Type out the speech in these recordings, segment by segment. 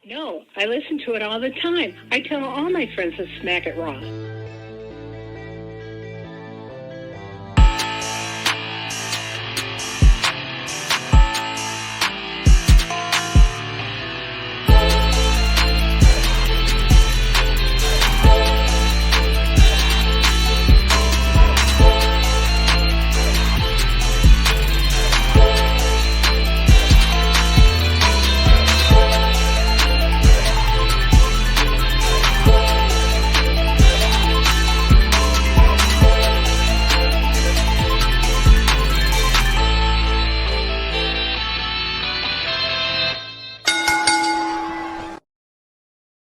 No, I listen to it all the time. I tell all my friends to smack it raw.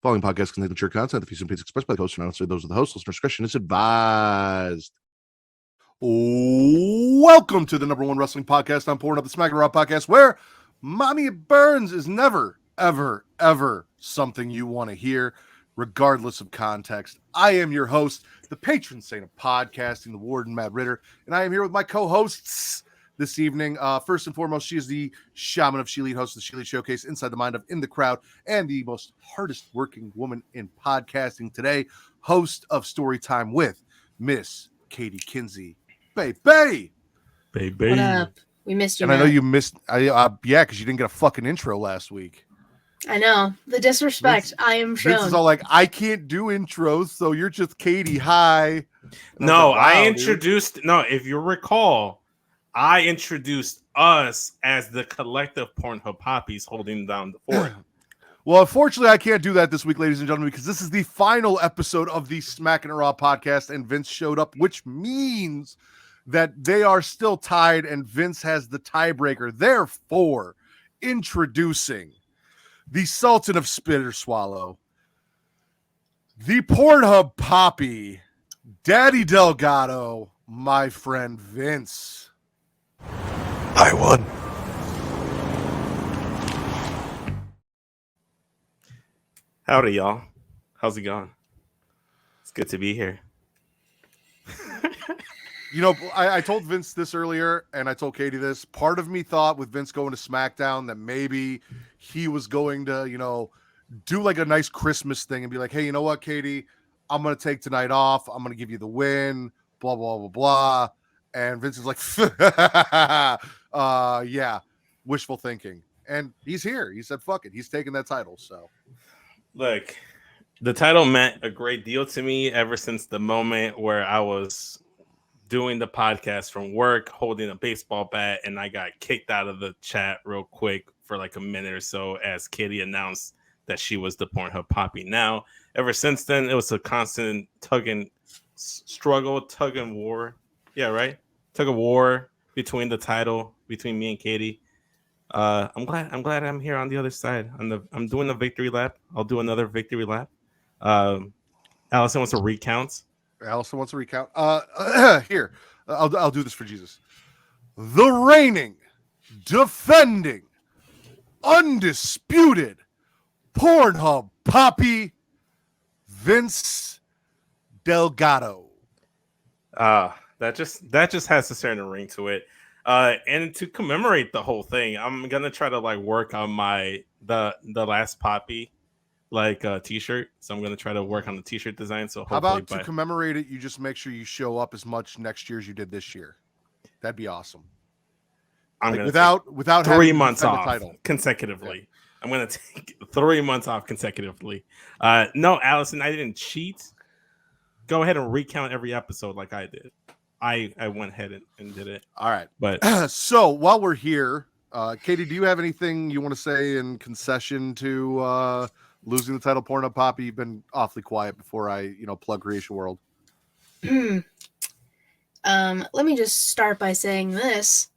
Following podcast contains mature content. The views and opinions expressed by the host are not necessarily those of the host. Listener discretion is advised. Welcome to the number one wrestling podcast on Porn Up, the Smackin Raw podcast, where Mommy Burns is never, ever, ever something you want to hear, regardless of context. I am your host, the patron saint of podcasting, the Warden, Matt Ritter, and I am here with my co-hosts this evening. First and foremost, she is the shaman of She Lead, host of the She Lead Showcase, Inside the Mind of In the Crowd, and the most hardest working woman in podcasting today, host of Storytime with Miss Katie Kinsey. Baby. What up? We missed you, And Matt. I know you missed, because you didn't get a fucking intro last week. I know. The disrespect I am shown. Vince is all like, I can't do intros, so you're just Katie. Hi. No, like, wow, I introduced, if you recall, I introduced us as the collective Pornhub Poppies holding down the fort. Well, unfortunately, I can't do that this week, ladies and gentlemen, because this is the final episode of the Smackin Raw podcast, and Vince showed up, which means that they are still tied, and Vince has the tiebreaker. Therefore, introducing the Sultan of Spitter Swallow, the Pornhub Poppy, Daddy Delgado, my friend Vince. I won. Howdy, y'all. How's it going? It's good to be here. You know, I told Vince this earlier, and I told Katie this. Part of me thought with Vince going to SmackDown that maybe he was going to, do like a nice Christmas thing and be like, hey, you know what, Katie? I'm going to take tonight off. I'm going to give you the win, blah, blah, blah, blah. And Vince is like, yeah, wishful thinking. And he's here. He said, fuck it. He's taking that title. So, look, the title meant a great deal to me ever since the moment where I was doing the podcast from work, holding a baseball bat, and I got kicked out of the chat real quick for like a minute or so as Katie announced that she was the Pornhub Poppy. Now, ever since then, it was a constant tug and war. Yeah, right? Tug of war between the title, between me and Katie. I'm glad I'm here on the other side. I'm doing a victory lap. I'll do another victory lap. Allison wants to recount. Here, I'll do this for Jesus. The reigning, defending, undisputed Pornhub Poppy, Vince Delgado. That just has a certain ring to it. And to commemorate the whole thing, I'm gonna try to like work on the last Poppy t-shirt. So I'm gonna try to work on the t-shirt design. So how about to commemorate it, you just make sure you show up as much next year as you did this year. That'd be awesome. I'm gonna without 3 months off title consecutively. Yeah. I'm gonna take 3 months off consecutively. No, Allison, I didn't cheat. Go ahead and recount every episode like I did. I went ahead and did it. All right. But so while we're here, Katie, do you have anything you want to say in concession to losing the title Pornhub Poppy? You've been awfully quiet before I, plug Creation World. Let me just start by saying this.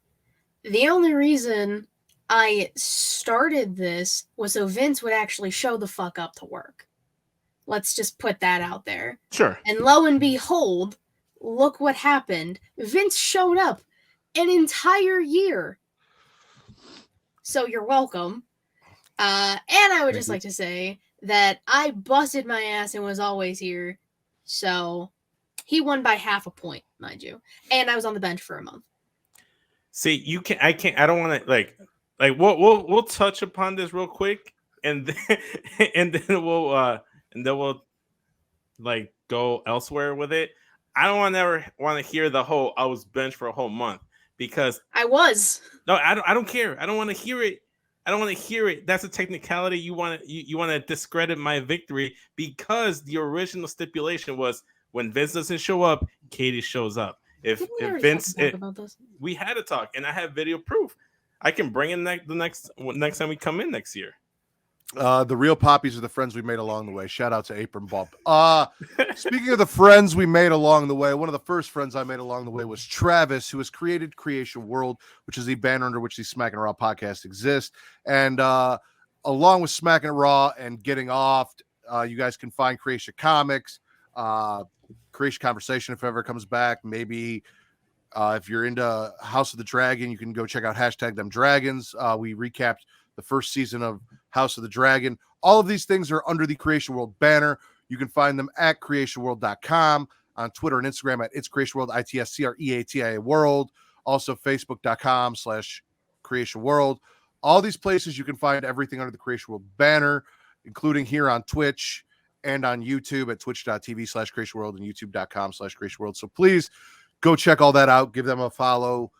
The only reason I started this was so Vince would actually show the fuck up to work. Let's just put that out there. Sure. And lo and behold, look what happened. Vince showed up an entire year. So you're welcome. And I would just like to say that I busted my ass and was always here. So he won by half a point, mind you. And I was on the bench for a month. See, I don't want to we'll touch upon this real quick. and then, and then we'll like go elsewhere with it. I don't want to hear the whole I was benched for a whole month because I was. no, I don't care. I don't want to hear it. I don't want to hear it. That's a technicality. You want to discredit my victory because the original stipulation was when Vince doesn't show up, Katie shows up. If Vince, about this? we had to talk, and I have video proof. I can bring in the next time we come in next year. The real poppies are the friends we made along the way. Shout out to Apron Bump. Speaking of the friends we made along the way, one of the first friends I made along the way was Travis, who has created Creation World, which is the banner under which the Smackin' Raw podcast exists. And along with Smackin' Raw and Getting Off, you guys can find Creation Comics, Creation Conversation if it ever comes back. Maybe if you're into House of the Dragon, you can go check out #TheMDragons. We recapped the first season of House of the Dragon. All of these things are under the Creation World banner. You can find them at creationworld.com, on Twitter and Instagram at It's Creation World, ITSCREATIA World. Also, Facebook.com/Creation World. All these places you can find everything under the Creation World banner, including here on Twitch and on YouTube at twitch.tv/Creation World and youtube.com/Creation World. So please go check all that out. Give them a follow.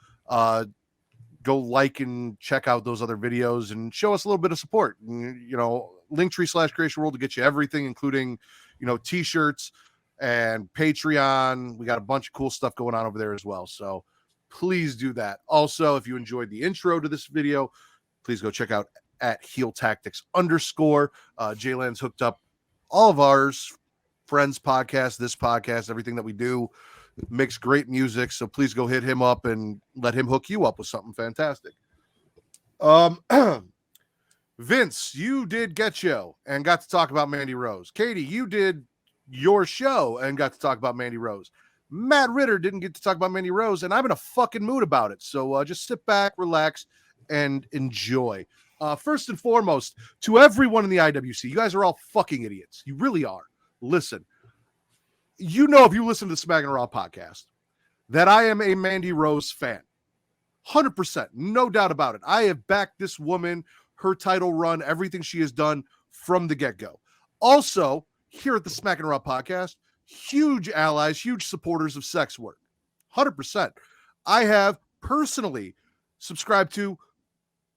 Go like and check out those other videos and show us a little bit of support. You know, Linktree/Creation World to get you everything, including, you know, t-shirts and Patreon. We got a bunch of cool stuff going on over there as well. So please do that. Also, if you enjoyed the intro to this video, please go check out at Heel Tactics _. Jaylan's hooked up all of ours, friends podcast, this podcast, everything that we do. Makes great music, so please go hit him up and let him hook you up with something fantastic. Vince, you did Get Yo and got to talk about Mandy Rose. Katie, you did your show and got to talk about Mandy Rose. Matt Ritter didn't get to talk about Mandy Rose, and I'm in a fucking mood about it. So just sit back, relax, and enjoy. First and foremost, to everyone in the IWC, you guys are all fucking idiots. You really are. Listen. You know, if you listen to the Smackin' Raw podcast, that I am a Mandy Rose fan. 100%. No doubt about it. I have backed this woman, her title run, everything she has done from the get-go. Also, here at the Smackin' Raw podcast, huge allies, huge supporters of sex work. 100%. I have personally subscribed to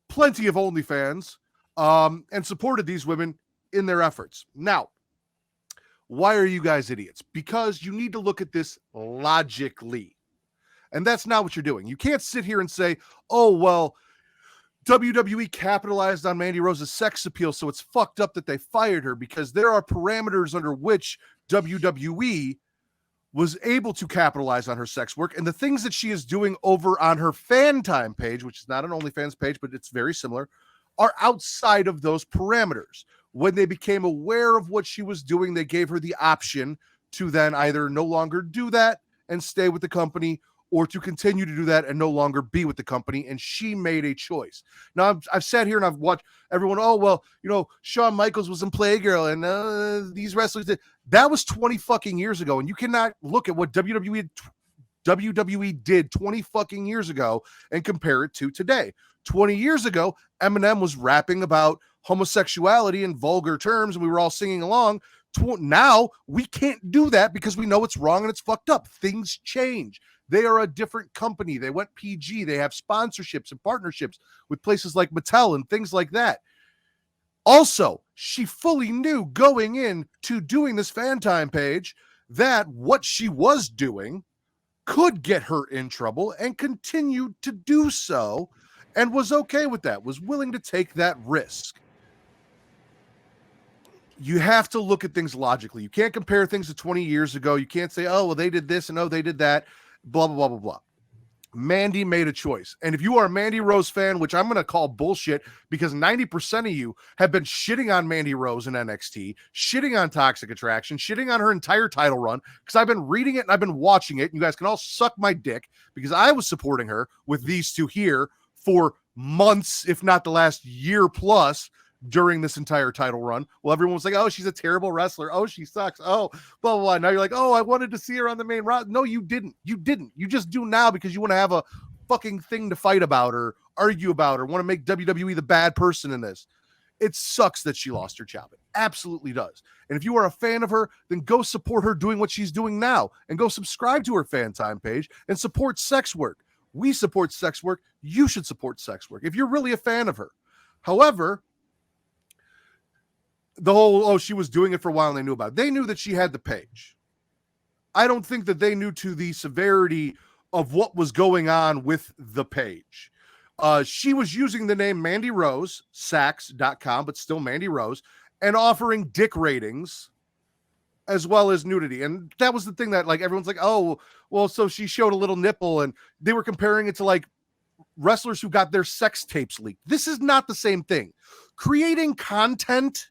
plenty of OnlyFans and supported these women in their efforts. Now, why are you guys idiots? Because you need to look at this logically. And that's not what you're doing. You can't sit here and say, oh, well, WWE capitalized on Mandy Rose's sex appeal, so it's fucked up that they fired her, because there are parameters under which WWE was able to capitalize on her sex work. And the things that she is doing over on her Fan Time page, which is not an OnlyFans page, but it's very similar, are outside of those parameters. When they became aware of what she was doing, they gave her the option to then either no longer do that and stay with the company, or to continue to do that and no longer be with the company. And she made a choice. Now, I've sat here and I've watched everyone, oh, well, you know, Shawn Michaels was in Playgirl and these wrestlers did. That was 20 fucking years ago. And you cannot look at what WWE did 20 fucking years ago and compare it to today. 20 years ago, Eminem was rapping about homosexuality in vulgar terms, and we were all singing along. Now, we can't do that because we know it's wrong and it's fucked up. Things change. They are a different company. They went PG. They have sponsorships and partnerships with places like Mattel and things like that. Also, she fully knew going in to doing this Fan Time page that what she was doing could get her in trouble, and continued to do so, and was okay with that, was willing to take that risk. You have to look at things logically. You can't compare things to 20 years ago. You can't say, oh, well, they did this and oh, they did that, blah, blah, blah, blah, blah. Mandy made a choice. And if you are a Mandy Rose fan, which I'm going to call bullshit, because 90% of you have been shitting on Mandy Rose in NXT, shitting on Toxic Attraction, shitting on her entire title run, because I've been reading it and I've been watching it. You guys can all suck my dick, because I was supporting her with these two here for months, if not the last year plus, during this entire title run. Well, everyone was like, oh, she's a terrible wrestler. Oh, she sucks. Oh, blah, blah, blah. Now you're like, oh, I wanted to see her on the main roster. No, you didn't. You didn't. You just do now because you want to have a fucking thing to fight about or argue about or want to make WWE the bad person in this. It sucks that she lost her job. It absolutely does. And if you are a fan of her, then go support her doing what she's doing now and go subscribe to her fan time page and support sex work. We support sex work. You should support sex work if you're really a fan of her. However, the whole, she was doing it for a while and they knew about it. They knew that she had the page. I don't think that they knew to the severity of what was going on with the page. She was using the name Mandy Rose, Sax.com, but still Mandy Rose, and offering dick ratings as well as nudity. And that was the thing that like everyone's like, oh, well, so she showed a little nipple, and they were comparing it to like wrestlers who got their sex tapes leaked. This is not the same thing. Creating content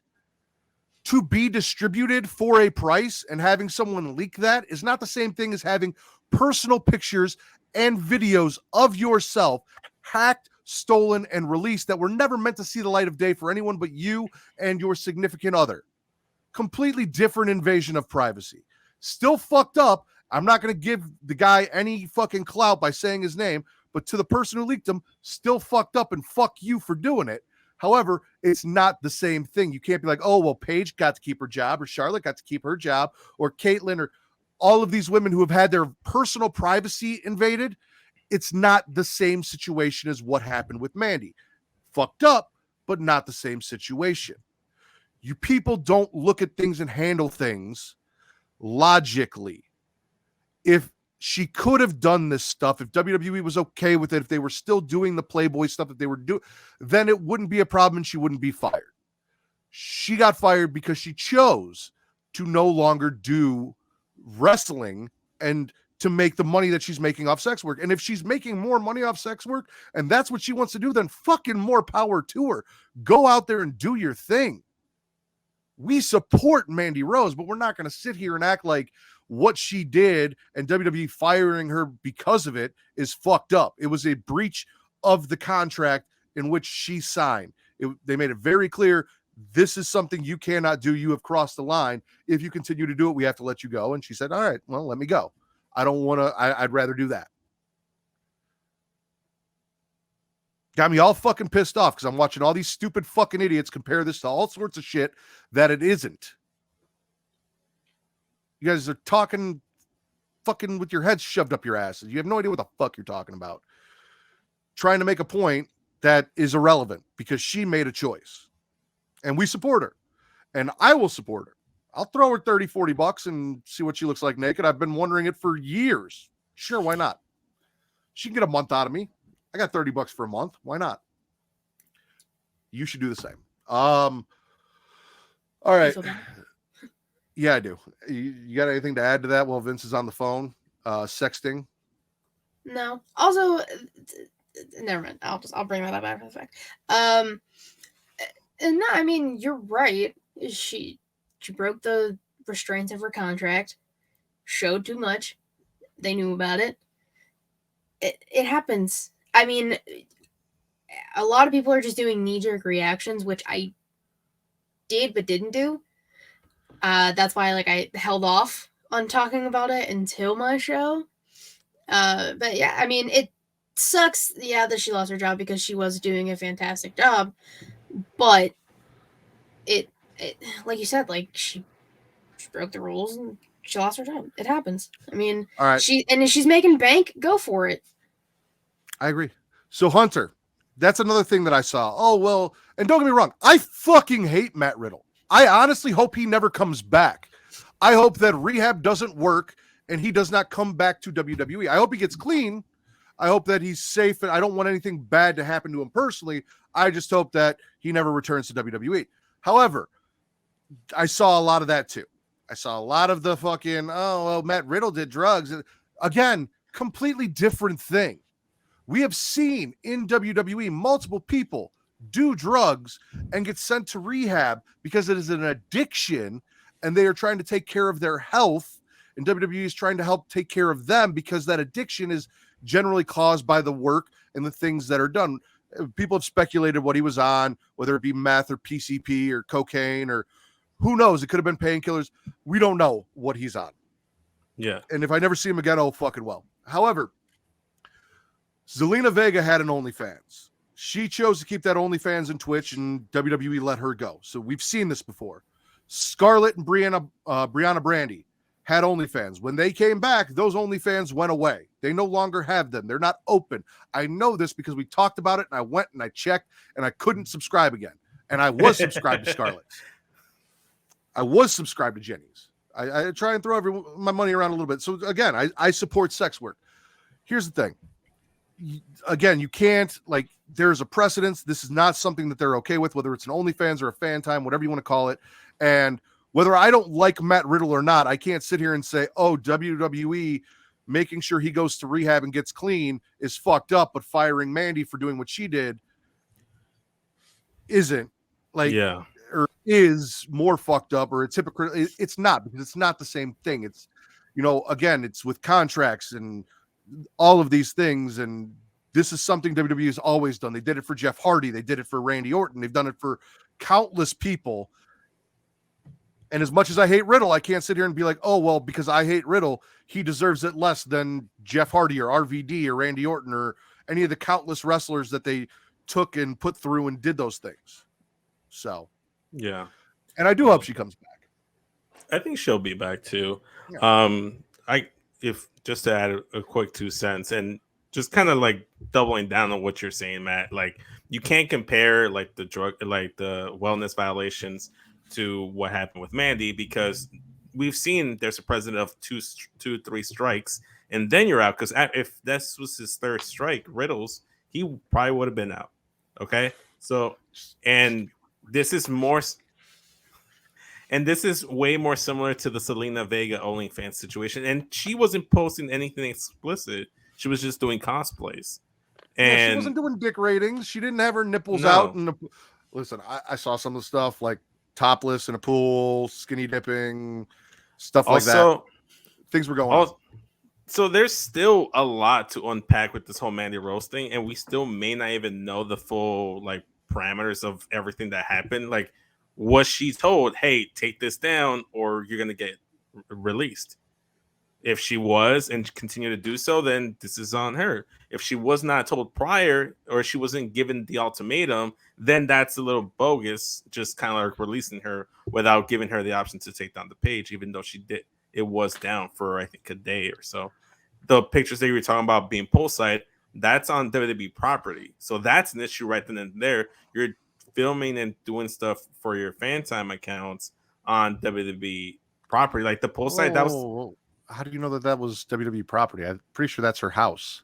to be distributed for a price and having someone leak that is not the same thing as having personal pictures and videos of yourself hacked, stolen, and released that were never meant to see the light of day for anyone but you and your significant other. Completely different invasion of privacy. Still fucked up. I'm not going to give the guy any fucking clout by saying his name, but to the person who leaked him, still fucked up, and fuck you for doing it. However, it's not the same thing. You can't be like, oh, well, Paige got to keep her job, or Charlotte got to keep her job, or Caitlyn, or all of these women who have had their personal privacy invaded. It's not the same situation as what happened with Mandy. Fucked up, but not the same situation. You people don't look at things and handle things logically. If she could have done this stuff, if WWE was okay with it, if they were still doing the Playboy stuff that they were doing, then it wouldn't be a problem and she wouldn't be fired. She got fired because she chose to no longer do wrestling and to make the money that she's making off sex work. And if she's making more money off sex work and that's what she wants to do, then fucking more power to her. Go out there and do your thing. We support Mandy Rose, but we're not going to sit here and act like what she did and WWE firing her because of it is fucked up. It was a breach of the contract in which she signed. They made it very clear, this is something you cannot do. You have crossed the line. If you continue to do it, we have to let you go. And she said, all right, well, let me go. I don't want to, I'd rather do that. Got me all fucking pissed off because I'm watching all these stupid fucking idiots compare this to all sorts of shit that it isn't. You guys are talking fucking with your heads shoved up your asses. You have no idea what the fuck you're talking about. Trying to make a point that is irrelevant because she made a choice. And we support her. And I will support her. I'll throw her 30, 40 bucks and see what she looks like naked. I've been wondering it for years. Sure, why not? She can get a month out of me. I got 30 bucks for a month. Why not? You should do the same. All right. Yeah, I do. You got anything to add to that while Vince is on the phone? Sexting? No. Also, never mind. I'll bring that up after the fact. And no, I mean, you're right. She broke the restraints of her contract, showed too much. They knew about it. It happens. I mean, a lot of people are just doing knee-jerk reactions, which I did but didn't do. That's why I held off on talking about it until my show. But yeah, I mean, it sucks, that she lost her job because she was doing a fantastic job. But it like you said, she broke the rules and she lost her job. It happens. I mean, all right. If she's making bank, go for it. I agree. So Hunter, that's another thing that I saw. Oh, well, and don't get me wrong, I fucking hate Matt Riddle. I honestly hope he never comes back. I hope that rehab doesn't work and he does not come back to WWE. I hope he gets clean. I hope that he's safe, and I don't want anything bad to happen to him personally. I just hope that he never returns to WWE. However, I saw a lot of that too. I saw a lot of the fucking, Matt Riddle did drugs. Again, completely different thing. We have seen in WWE multiple people do drugs and get sent to rehab because it is an addiction and they are trying to take care of their health, and WWE is trying to help take care of them because that addiction is generally caused by the work and the things that are done. People have speculated what he was on, whether it be meth or PCP or cocaine or who knows. It could have been painkillers. We don't know what he's on. Yeah. And if I never see him again, oh, fucking well. However, Zelina Vega had an OnlyFans. She chose to keep that OnlyFans and Twitch, and WWE let her go. So we've seen this before. Scarlett and Brianna Brandy had OnlyFans. When they came back, those OnlyFans went away. They no longer have them. They're not open. I know this because we talked about it, and I went and I checked, and I couldn't subscribe again. And I was subscribed to Scarlett's. I was subscribed to Jenny's. I try and throw my money around a little bit. So again, I support sex work. Here's the thing. Again, you can't, like, there's a precedence. This is not something that they're okay with, whether it's an OnlyFans or a fan time, whatever you want to call it. And whether I don't like Matt Riddle or not, I can't sit here and say, oh, WWE making sure he goes to rehab and gets clean is fucked up, but firing Mandy for doing what she did isn't. Like, yeah, or is more fucked up, or it's hypocritical. It's not, because it's not the same thing. It's, you know, again, it's with contracts and all of these things, and this is something WWE has always done. They did it for Jeff Hardy. They did it for Randy Orton. They've done it for countless people. And as much as I hate Riddle, I can't sit here and be like, oh, well, because I hate Riddle, he deserves it less than Jeff Hardy or RVD or Randy Orton or any of the countless wrestlers that they took and put through and did those things. So, yeah. And I do hope she comes back. I think she'll be back too. Yeah. If just to add a quick 2 cents and just kind of like doubling down on what you're saying, Matt, like you can't compare like the wellness violations to what happened with Mandy, because we've seen there's a precedent of 3 strikes and then you're out. Because if this was his 3rd strike, Riddle's, he probably would have been out. Okay, so and this is more. And this is way more similar to the Selena Vega OnlyFans situation. And she wasn't posting anything explicit. She was just doing cosplays. And she wasn't doing dick ratings. She didn't have her nipples No. out. Listen, I saw some of the stuff like topless in a pool, skinny dipping, stuff like that. Things were going on. So there's still a lot to unpack with this whole Mandy Rose thing. And we still may not even know the full like parameters of everything that happened. Like, was she told, hey, take this down or you're going to get released? If she was and continue to do so, then this is on her. If she was not told prior or she wasn't given the ultimatum, then that's a little bogus, just kind of like releasing her without giving her the option to take down the page, even though she did. It was down for, I think, a day or so. The pictures that you were talking about being poolside, that's on WWE property. So that's an issue right then and there. You're filming and doing stuff for your fan time accounts on WWE property, like the pool site. That was. How do you know that was WWE property? I'm pretty sure that's her house.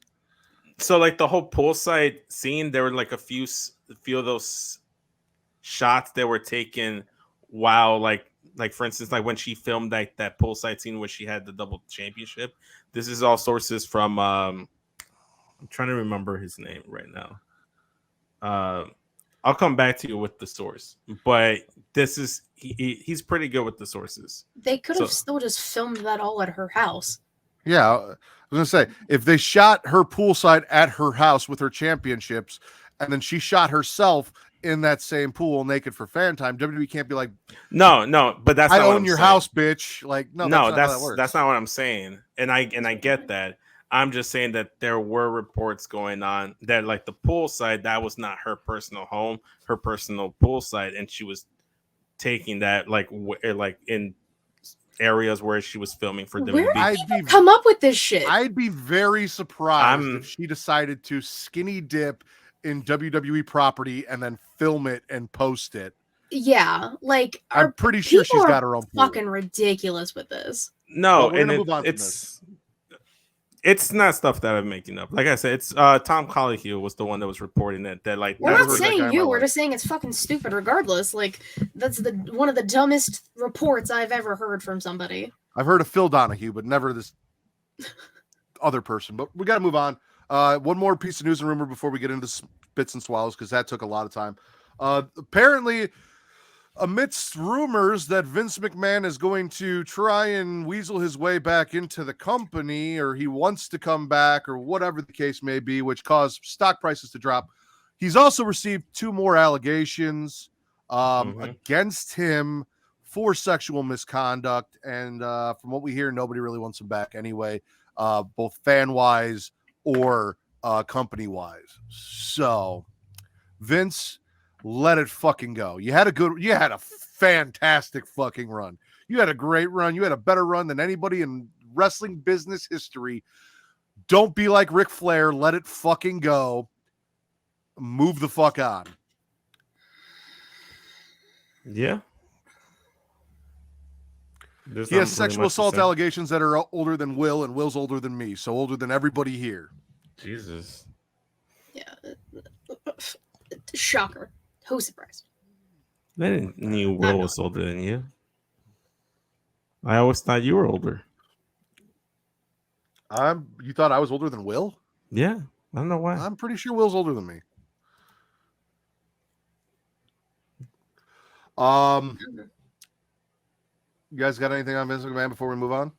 So, like the whole pool site scene, there were like a few of those shots that were taken while, like for instance, like when she filmed that pool site scene where she had the double championship. This is all sources from. I'm trying to remember his name right now. I'll come back to you with the source, but this is he's pretty good with the sources. They could have still just filmed that all at her house. Yeah, I was gonna say, if they shot her poolside at her house with her championships, and then she shot herself in that same pool naked for fan time, WWE can't be like, no, but that's I not what own I'm your saying. house, bitch. Like, no, that's not how that works. That's not what I'm saying, and I get that. I'm just saying that there were reports going on that, like the pool side, that was not her personal home, her personal pool side, and she was taking that like in areas where she was filming for WWE. Where did you come up with this shit? I'd be very surprised if she decided to skinny dip in WWE property and then film it and post it. Yeah, like I'm pretty sure she's got her own pool. Fucking ridiculous with this. No, we're gonna move on from this. It's not stuff that I'm making up. Like I said, it's Tom Colliehue was the one that was reporting that like we're not saying you. We're just saying it's fucking stupid. Regardless, like that's one of the dumbest reports I've ever heard from somebody. I've heard of Phil Donahue, but never this other person. But we got to move on. One more piece of news and rumor before we get into spits and swallows, because that took a lot of time. Apparently, amidst rumors that Vince McMahon is going to try and weasel his way back into the company, or he wants to come back, or whatever the case may be, which caused stock prices to drop, he's also received 2 more allegations against him for sexual misconduct. And from what we hear, nobody really wants him back anyway, both fan-wise or company-wise. So Vince, let it fucking go. You had a fantastic fucking run. You had a great run. You had a better run than anybody in wrestling business history. Don't be like Ric Flair. Let it fucking go. Move the fuck on. Yeah. He has sexual assault allegations that are older than Will, and Will's older than me, so older than everybody here. Jesus. Yeah. Shocker. Who's surprised? I didn't knew Will was older than you. I always thought you were older. You thought I was older than Will? Yeah. I don't know why. I'm pretty sure Will's older than me. You guys got anything on Vince McMahon before we move on?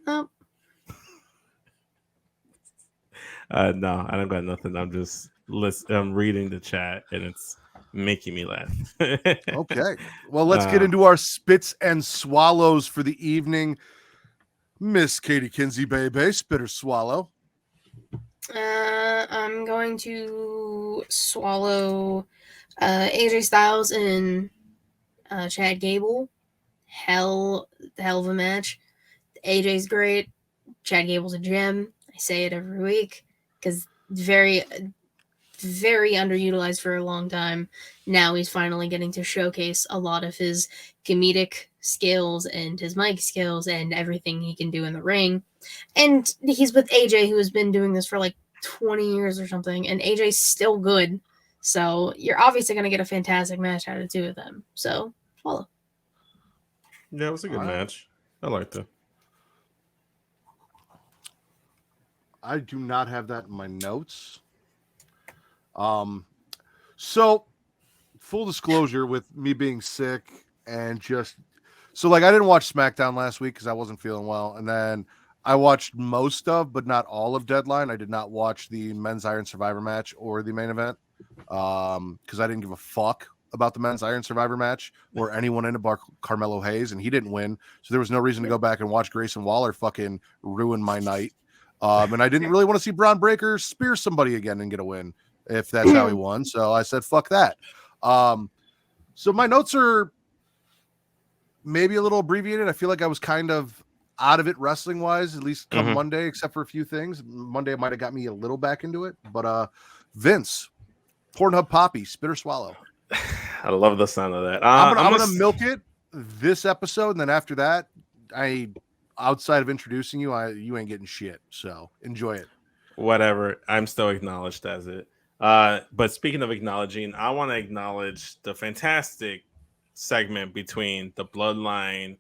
No. No, I don't got nothing. I'm reading the chat and it's making me laugh. Okay. Well, let's get into our spits and swallows for the evening. Miss Katie Kinsey, baby, spit or swallow. I'm going to swallow AJ Styles and Chad Gable. Hell of a match. AJ's great. Chad Gable's a gem. I say it every week because very, very underutilized for a long time. Now he's finally getting to showcase a lot of his comedic skills and his mic skills and everything he can do in the ring. And he's with AJ, who has been doing this for like 20 years or something, and AJ's still good. So you're obviously going to get a fantastic match out of the two of them. So follow. Yeah, it was a good match. I liked it. I do not have that in my notes. So full disclosure, with me being sick and I didn't watch SmackDown last week because I wasn't feeling well, and then I watched most of, but not all of Deadline. I did not watch the Men's Iron Survivor match or the main event because I didn't give a fuck about the Men's Iron Survivor match or anyone in it bar Carmelo Hayes, and he didn't win, so there was no reason to go back and watch Grayson Waller fucking ruin my night. And I didn't really want to see Braun Breaker spear somebody again and get a win if that's how he won. So I said, fuck that. So my notes are maybe a little abbreviated. I feel like I was kind of out of it wrestling wise, at least come Monday, except for a few things. Monday might have got me a little back into it, but Vince, Pornhub Poppy, spit or swallow. I love the sound of that. I'm gonna milk it this episode, and then after that, outside of introducing you, you ain't getting shit. So enjoy it. Whatever. I'm still acknowledged as it. But speaking of acknowledging, I want to acknowledge the fantastic segment between the Bloodline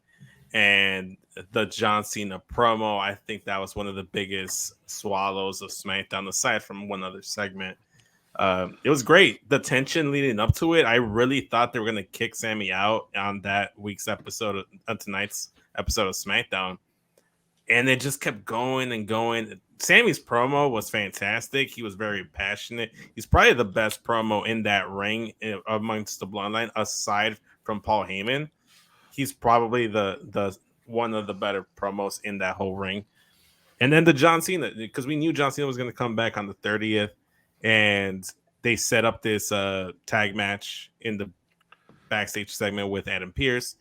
and the John Cena promo. I think that was one of the biggest swallows of SmackDown, aside from one other segment. It was great. The tension leading up to it. I really thought they were going to kick Sammy out on that week's episode of tonight's episode of SmackDown. And it just kept going and going. Sammy's promo was fantastic. He was very passionate. He's probably the best promo in that ring amongst the Bloodline, aside from Paul Heyman. He's probably the one of the better promos in that whole ring. And then the John Cena, because we knew John Cena was going to come back on the 30th, and they set up this tag match in the backstage segment with Adam Pearce.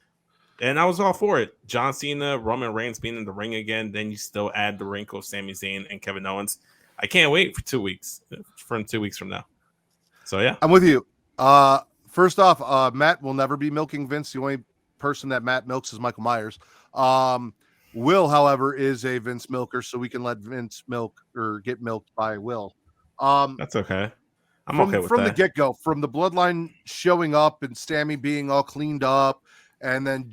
And I was all for it. John Cena, Roman Reigns being in the ring again. Then you still add the wrinkle of Sami Zayn and Kevin Owens. I can't wait for 2 weeks. From 2 weeks from now. So, yeah. I'm with you. First off, Matt will never be milking Vince. The only person that Matt milks is Michael Myers. Will, however, is a Vince milker, so we can let Vince milk or get milked by Will. That's okay. I'm okay with that. From the get-go, from the Bloodline showing up and Sammy being all cleaned up, and then,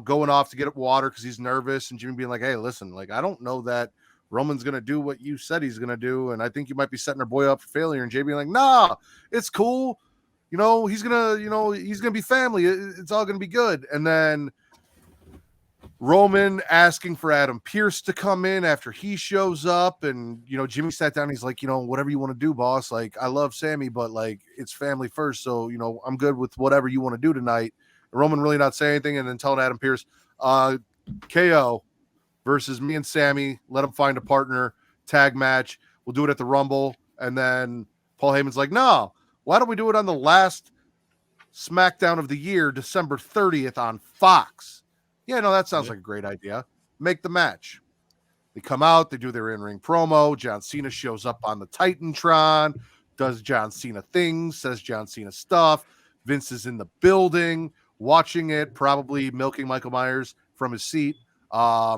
going off to get water because he's nervous, and Jimmy being like, hey, listen, I don't know that Roman's going to do what you said he's going to do, and I think you might be setting our boy up for failure. And Jay being like, nah, it's cool. He's going to be family. It's all going to be good. And then Roman asking for Adam Pearce to come in after he shows up, and, Jimmy sat down. He's like, whatever you want to do, boss. I love Sammy, but, it's family first. So, I'm good with whatever you want to do tonight. Roman really not saying anything, and then telling Adam Pearce, KO versus me and Sammy. Let him find a partner, tag match. We'll do it at the Rumble. And then Paul Heyman's like, no, Why don't we do it on the last SmackDown of the year, December 30th on Fox? Yeah, no, that sounds like a great idea. Make the match. They come out, they do their in-ring promo. John Cena shows up on the Titantron, does John Cena things, says John Cena stuff. Vince is in the building, watching it, probably milking Michael Myers from his seat. I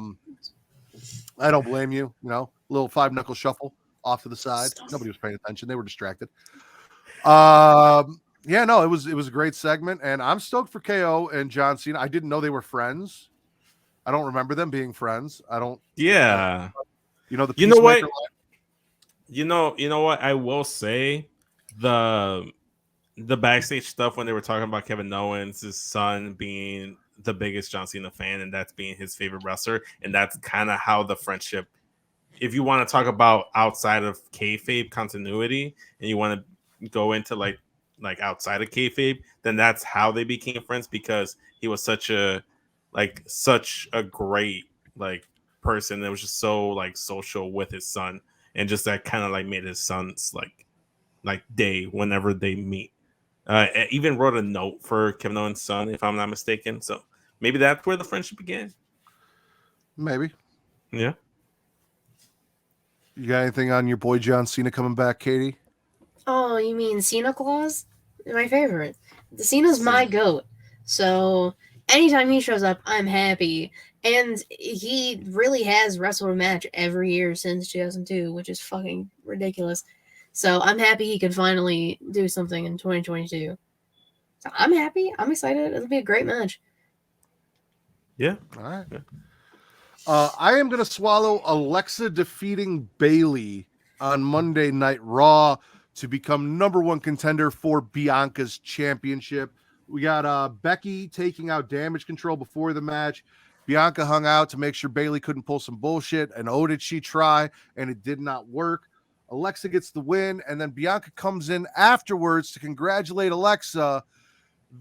don't blame you. You know, little 5-knuckle shuffle off to the side. Nobody was paying attention. They were distracted. Yeah, no, it was a great segment, and I'm stoked for KO and John Cena. I didn't know they were friends. I don't remember them being friends. I don't. Yeah. You know the. You know what? Peacemaker line? You know what? I will say the backstage stuff when they were talking about Kevin Owens' son being the biggest John Cena fan, and that's being his favorite wrestler, and that's kind of how the friendship. If you want to talk about outside of kayfabe continuity, and you want to go into like outside of kayfabe, then that's how they became friends, because he was such a great like person that was just so like social with his son, and just that kind of like made his son's like day whenever they meet. Even wrote a note for Kevin Owens' son, if I'm not mistaken. So maybe that's where the friendship began. Maybe. Yeah. You got anything on your boy John Cena coming back, Katie? Oh, you mean Cena Claus? My favorite. The Cena's my goat. So anytime he shows up, I'm happy. And he really has wrestled a match every year since 2002, which is fucking ridiculous. So I'm happy he could finally do something in 2022. So I'm happy. I'm excited. It'll be a great match. Yeah. All right. I am going to swallow Alexa defeating Bayley on Monday Night Raw to become #1 contender for Bianca's championship. We got Becky taking out Damage Control before the match. Bianca hung out to make sure Bayley couldn't pull some bullshit. And oh, did she try? And it did not work. Alexa gets the win, and then Bianca comes in afterwards to congratulate Alexa.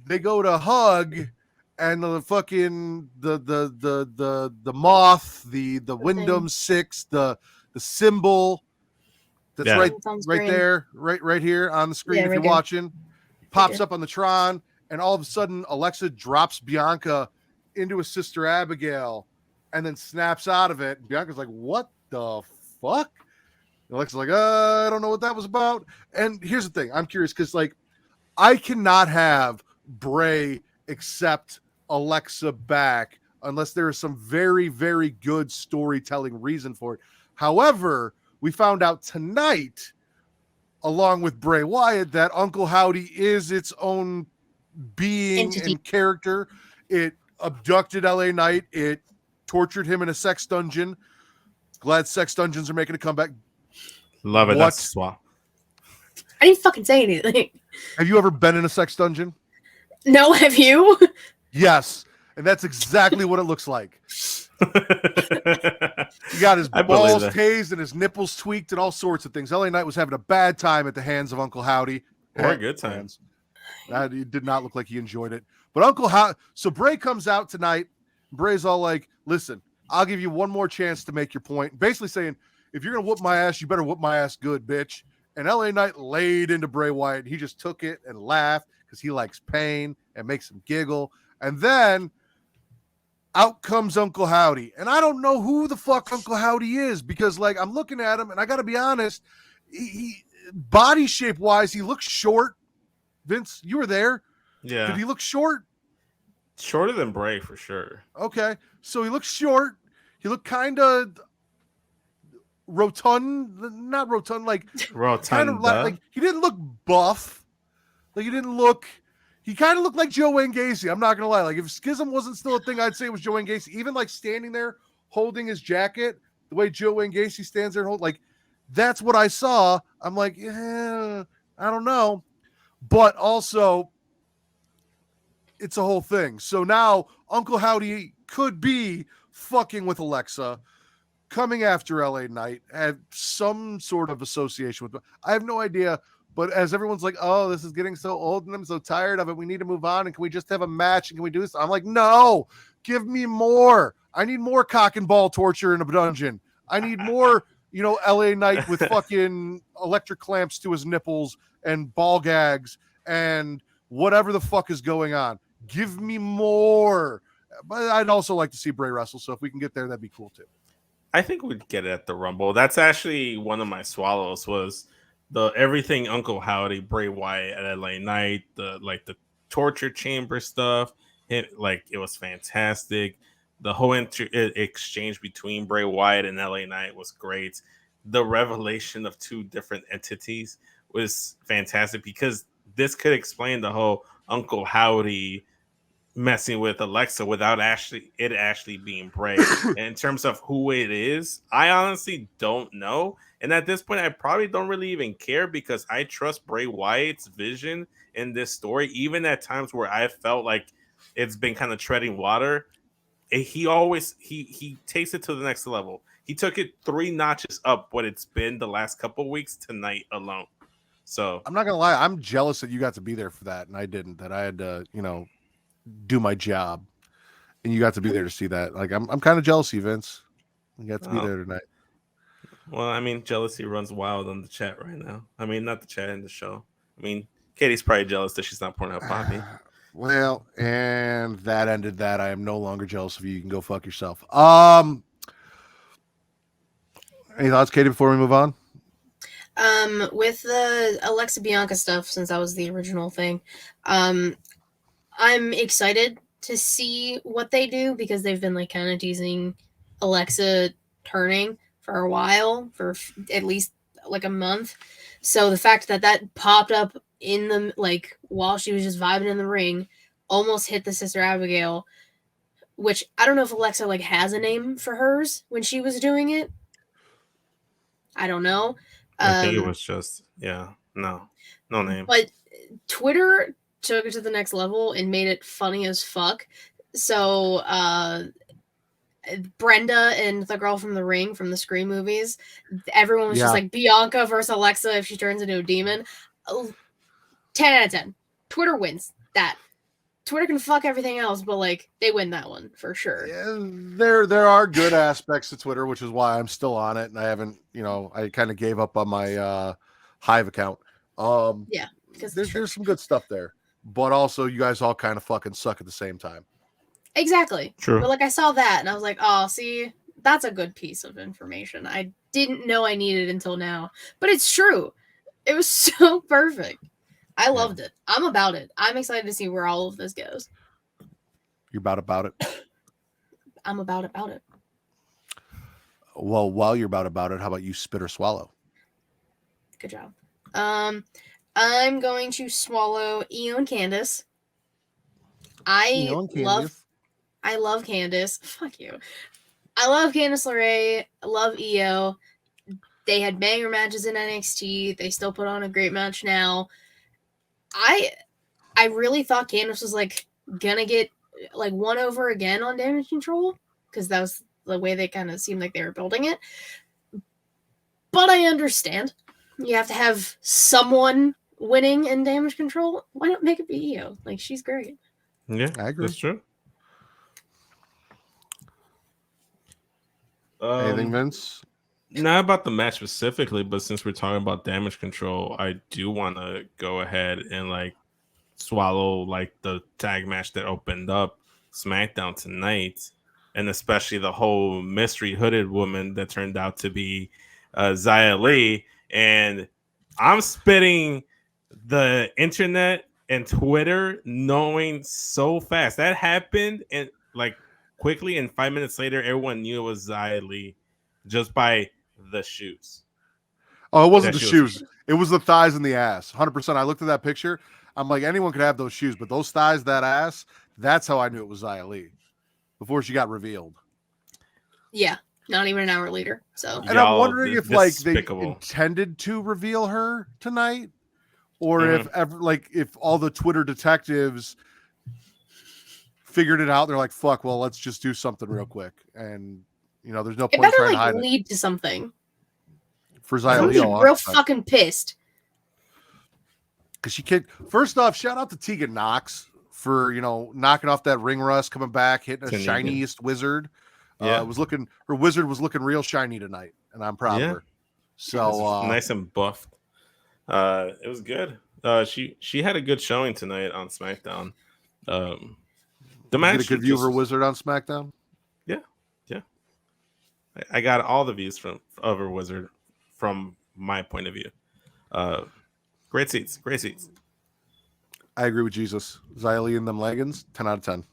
They go to hug, and the fucking the moth, the Wyndham 6, the symbol that's right there, right here on the screen, if you're watching, pops up on the Tron, and all of a sudden Alexa drops Bianca into his sister Abigail and then snaps out of it. Bianca's like, what the fuck? And Alexa's like, I don't know what that was about. And here's the thing, I'm curious, because like I cannot have Bray accept Alexa back unless there is some very, very good storytelling reason for it. However, we found out tonight, along with Bray Wyatt, that Uncle Howdy is its own being and character. It abducted LA Knight. It tortured him in a sex dungeon. Glad sex dungeons are making a comeback. Love it. That's swap. I didn't fucking say anything. Have you ever been in a sex dungeon? No, have you? Yes, and that's exactly what it looks like. He got his balls tased and his nipples tweaked and all sorts of things. LA Knight was having a bad time at the hands of Uncle Howdy. Or good times. It did not look like he enjoyed it. But Uncle Howdy, so Bray comes out tonight. Bray's all like, listen, I'll give you one more chance to make your point. Basically saying, if you're going to whoop my ass, you better whoop my ass good, bitch. And LA Knight laid into Bray Wyatt. He just took it and laughed because he likes pain and makes him giggle. And then out comes Uncle Howdy. And I don't know who the fuck Uncle Howdy is, because like I'm looking at him and I got to be honest, he body shape wise, he looks short. Vince, you were there. Yeah. Did he look short? Shorter than Bray for sure. Okay. So he looks short. He looked kind of rotund, not rotund, like kind of like he didn't look buff. Like he kind of looked like Joe Wayne Gacy. I'm not gonna lie. Like if Schism wasn't still a thing, I'd say it was Joe Wayne Gacy. Even like standing there holding his jacket, the way Joe Wayne Gacy stands there and hold, like that's what I saw. I'm like, yeah, I don't know. But also, it's a whole thing. So now Uncle Howdy could be fucking with Alexa, coming after LA Knight, have some sort of association with. I have no idea. But as everyone's like, oh, this is getting so old and I'm so tired of it. We need to move on. And can we just have a match? And can we do this? I'm like, no, give me more. I need more cock and ball torture in a dungeon. I need more, LA Knight with fucking electric clamps to his nipples and ball gags and whatever the fuck is going on. Give me more. But I'd also like to see Bray wrestle. So if we can get there, that'd be cool too. I think we'd get it at the Rumble. That's actually one of my swallows was the everything Uncle Howdy, Bray Wyatt at LA Knight, the torture chamber stuff. It was fantastic. The whole exchange between Bray Wyatt and LA Knight was great. The revelation of two different entities was fantastic because this could explain the whole Uncle Howdy messing with Alexa without actually being Bray. And in terms of who it is, I honestly don't know. And at this point, I probably don't really even care because I trust Bray Wyatt's vision in this story, even at times where I felt like it's been kind of treading water. He always he takes it to the next level. He took it 3 notches up what it's been the last couple weeks tonight alone. So I'm not gonna lie, I'm jealous that you got to be there for that and I didn't. That I had to, do my job, and you got to be there to see that. Like I'm kind of jealous of you, Vince. You got to be there tonight. Well, I mean, jealousy runs wild on the chat right now. I mean, not the chat in the show. I mean, Katie's probably jealous that she's not pouring out Poppy. Well, and that ended that. I am no longer jealous of you. You can go fuck yourself. Any thoughts, Katie, before we move on? With the Alexa Bianca stuff, since that was the original thing, I'm excited to see what they do because they've been kind of teasing Alexa turning for a while, for at least a month. So the fact that popped up in the while she was just vibing in the ring, almost hit the Sister Abigail, which I don't know if Alexa has a name for hers when she was doing it. I don't know. I think it was just no name. But Twitter took it to the next level and made it funny as fuck. So Brenda and the girl from the Ring from the Scream movies, everyone was just Bianca versus Alexa if she turns into a demon. 10 out of 10. Twitter wins that. Twitter can fuck everything else, but they win that one for sure. Yeah, there are good aspects to Twitter, which is why I'm still on it, and I haven't, I kind of gave up on my Hive account. Yeah, there's some good stuff there, but also you guys all kind of fucking suck at the same time. Exactly. True. But I saw that and I was like, oh, see, that's a good piece of information. I didn't know I needed until now, but it's true. It was so perfect. I loved it. I'm about it. I'm excited to see where all of this goes. You're about it? I'm about it. Well, while you're about it, how about you spit or swallow? Good job. I'm going to swallow Io and Candace. I love Candace. Fuck you. I love Candice LeRae. I love Io. They had banger matches in NXT. They still put on a great match now. I really thought Candice was gonna get one over again on Damage Control because that was the way they kind of seemed like they were building it. But I understand you have to have someone winning in Damage Control. Why not make it be Io? She's great. Yeah, I agree. That's true. Anything, Vince? Not about the match specifically, but since we're talking about Damage Control, I do want to go ahead and swallow the tag match that opened up SmackDown tonight, and especially the whole mystery hooded woman that turned out to be Xia Li. And I'm spitting the internet and Twitter knowing so fast that happened, and quickly, and 5 minutes later, everyone knew it was Xia Li just by the shoes. Oh, it wasn't the shoes. It was the thighs and the ass. 100%. I looked at that picture. I'm like, anyone could have those shoes, but those thighs, that ass, that's how I knew it was Xia Li before she got revealed. Yeah, not even an hour later. So, and I'm wondering if they intended to reveal her tonight, or if all the Twitter detectives figured it out. They're like, fuck, well, let's just do something real quick. And there's no point trying to hide it. Lead to something. For Xia Li, I'm real fucking pissed. Because she kicked. First off, shout out to Tegan Knox for knocking off that ring rust, coming back, hitting a shiniest wizard. Yeah, her wizard was looking real shiny tonight, and I'm proud of her. So nice and buffed. It was good. She had a good showing tonight on SmackDown. The Did you match get a good view of her just- wizard on SmackDown? Yeah. I got all the views of her wizard from my point of view. Great seats. I agree with Jesus. Xylee and them leggings, 10 out of 10.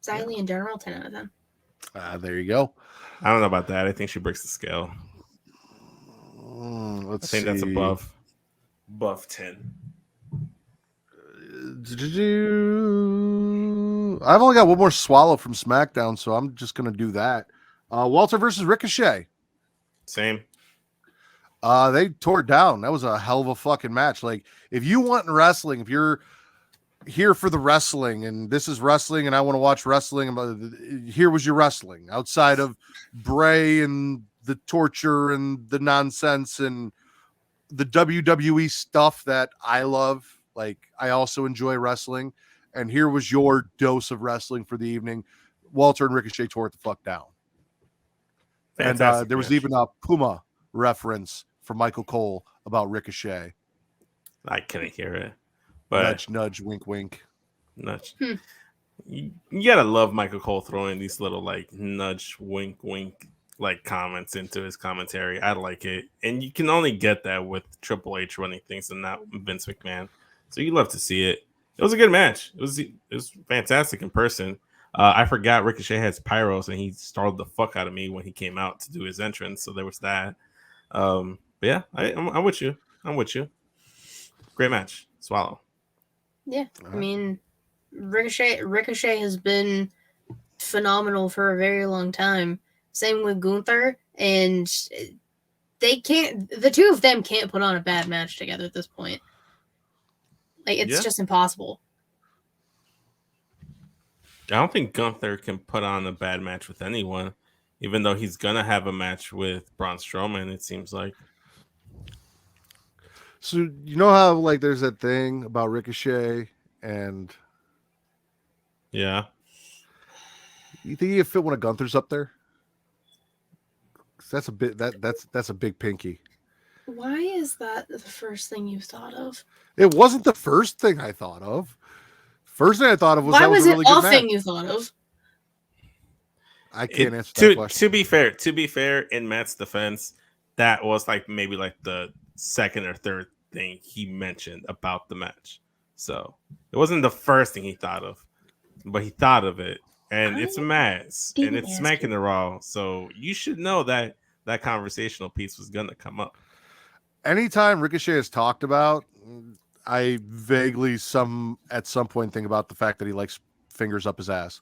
Xylee in general, 10 out of 10. There you go. I don't know about that. I think she breaks the scale. Let's I think see. that's above 10. I've only got one more swallow from SmackDown, so I'm just going to do that. Walter versus Ricochet. Same. They tore it down. That was a hell of a fucking match. Like, if you want wrestling, if you're here for the wrestling and this is wrestling and I want to watch wrestling, here was your wrestling outside of Bray and the torture and the nonsense and the WWE stuff that I love. Like, I also enjoy wrestling, and here was your dose of wrestling for the evening. Walter and Ricochet tore it the fuck down. Fantastic And there was match. even a Puma reference from Michael Cole about Ricochet. I couldn't hear it. But Nudge, nudge, wink, wink. nudge. You gotta love Michael Cole throwing these little like nudge, wink, wink like comments into his commentary. I like it, and you can only get that with Triple H running things and not Vince McMahon. So you love to see it. It was a good match. It was fantastic in person. I forgot Ricochet has pyros, and he startled the fuck out of me when he came out to do his entrance. So there was that. But yeah, I'm with you. Great match. Swallow. Yeah, I mean, Ricochet has been phenomenal for a very long time. Same with Gunther, and the two of them can't put on a bad match together at this point. Like, it's just impossible. I don't think Gunther can put on a bad match with anyone, even though he's gonna have a match with Braun Strowman. It seems like. So you know how like there's that thing about Ricochet, and Yeah. you think you fit one of Gunther's up there? 'Cause that's a bit that's a big pinky. Why is that the first thing you thought of? It wasn't the first thing I thought of. First thing I thought of was Why that was was a it really all good thing match. you thought of? I can't answer that question. To be fair, in Matt's defense, that was like maybe like the second or third thing he mentioned about the match. So it wasn't the first thing he thought of, but he thought of it. And it's Matt's, and it's smacking the raw. So you should know that that conversational piece was gonna come up. Anytime Ricochet is talked about, I vaguely at some point think about the fact that he likes fingers up his ass.